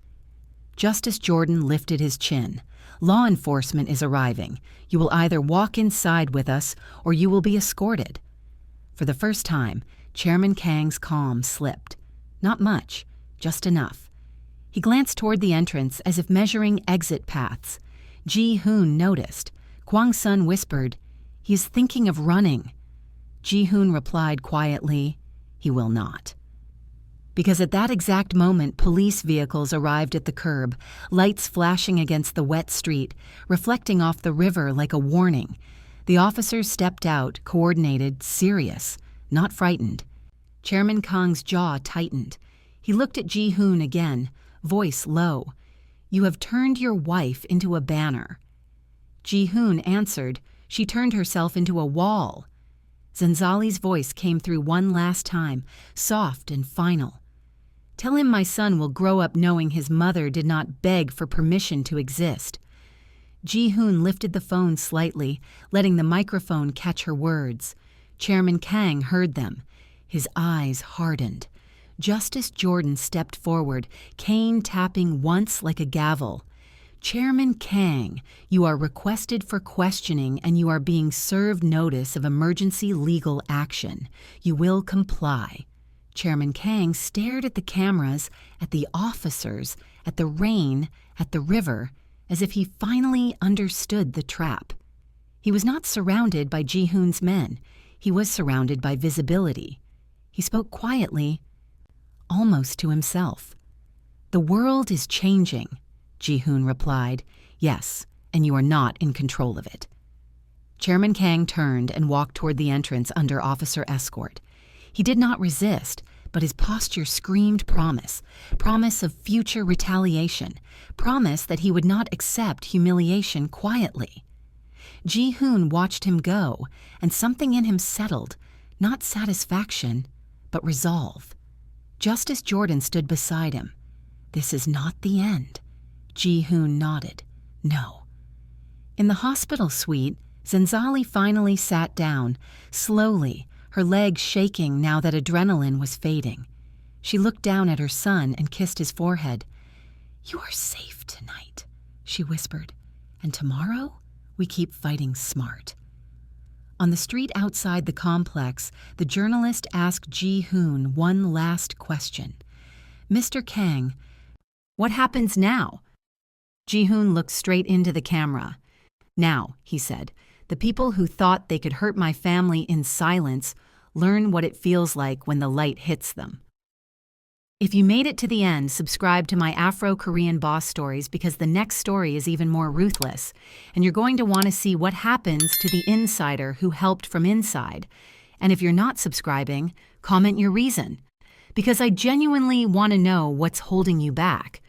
Justice Jordan lifted his chin. "Law enforcement is arriving. You will either walk inside with us or you will be escorted." For the first time, Chairman Kang's calm slipped. Not much, just enough. He glanced toward the entrance as if measuring exit paths. Ji Hoon noticed. Kwang's son whispered, "He is thinking of running." Ji Hoon replied quietly, "He will not." Because at that exact moment, police vehicles arrived at the curb, lights flashing against the wet street, reflecting off the river like a warning. The officers stepped out, coordinated, serious, not frightened. Chairman Kang's jaw tightened. He looked at Ji Hoon again, voice low. "You have turned your wife into a banner." Ji Hoon answered. She turned herself into a wall. Zenzali's voice came through one last time, soft and final. "Tell him my son will grow up knowing his mother did not beg for permission to exist." Ji Hoon lifted the phone slightly, letting the microphone catch her words. Chairman Kang heard them. His eyes hardened. Justice Jordan stepped forward, cane tapping once like a gavel. "Chairman Kang, you are requested for questioning and you are being served notice of emergency legal action. You will comply." Chairman Kang stared at the cameras, at the officers, at the rain, at the river, as if he finally understood the trap. He was not surrounded by Ji Hoon's men. He was surrounded by visibility. He spoke quietly, almost to himself. "The world is changing," Ji Hoon replied. "Yes, and you are not in control of it." Chairman Kang turned and walked toward the entrance under officer escort. He did not resist, but his posture screamed promise of future retaliation, promise that he would not accept humiliation quietly. Ji Hoon watched him go, and something in him settled, not satisfaction, but resolve. Just as Jordan stood beside him. "This is not the end." Ji Hoon nodded. "No." In the hospital suite, Zenzali finally sat down, slowly, her legs shaking now that adrenaline was fading. She looked down at her son and kissed his forehead. "You are safe tonight," she whispered, "and tomorrow we keep fighting smart." On the street outside the complex, the journalist asked Ji Hoon one last question. "Mr. Kang, what happens now?" Ji Hoon looked straight into the camera. "Now," he said, "the people who thought they could hurt my family in silence learn what it feels like when the light hits them." If you made it to the end, subscribe to my Afro-Korean boss stories because the next story is even more ruthless, and you're going to want to see what happens to the insider who helped from inside. And if you're not subscribing, comment your reason, because I genuinely want to know what's holding you back.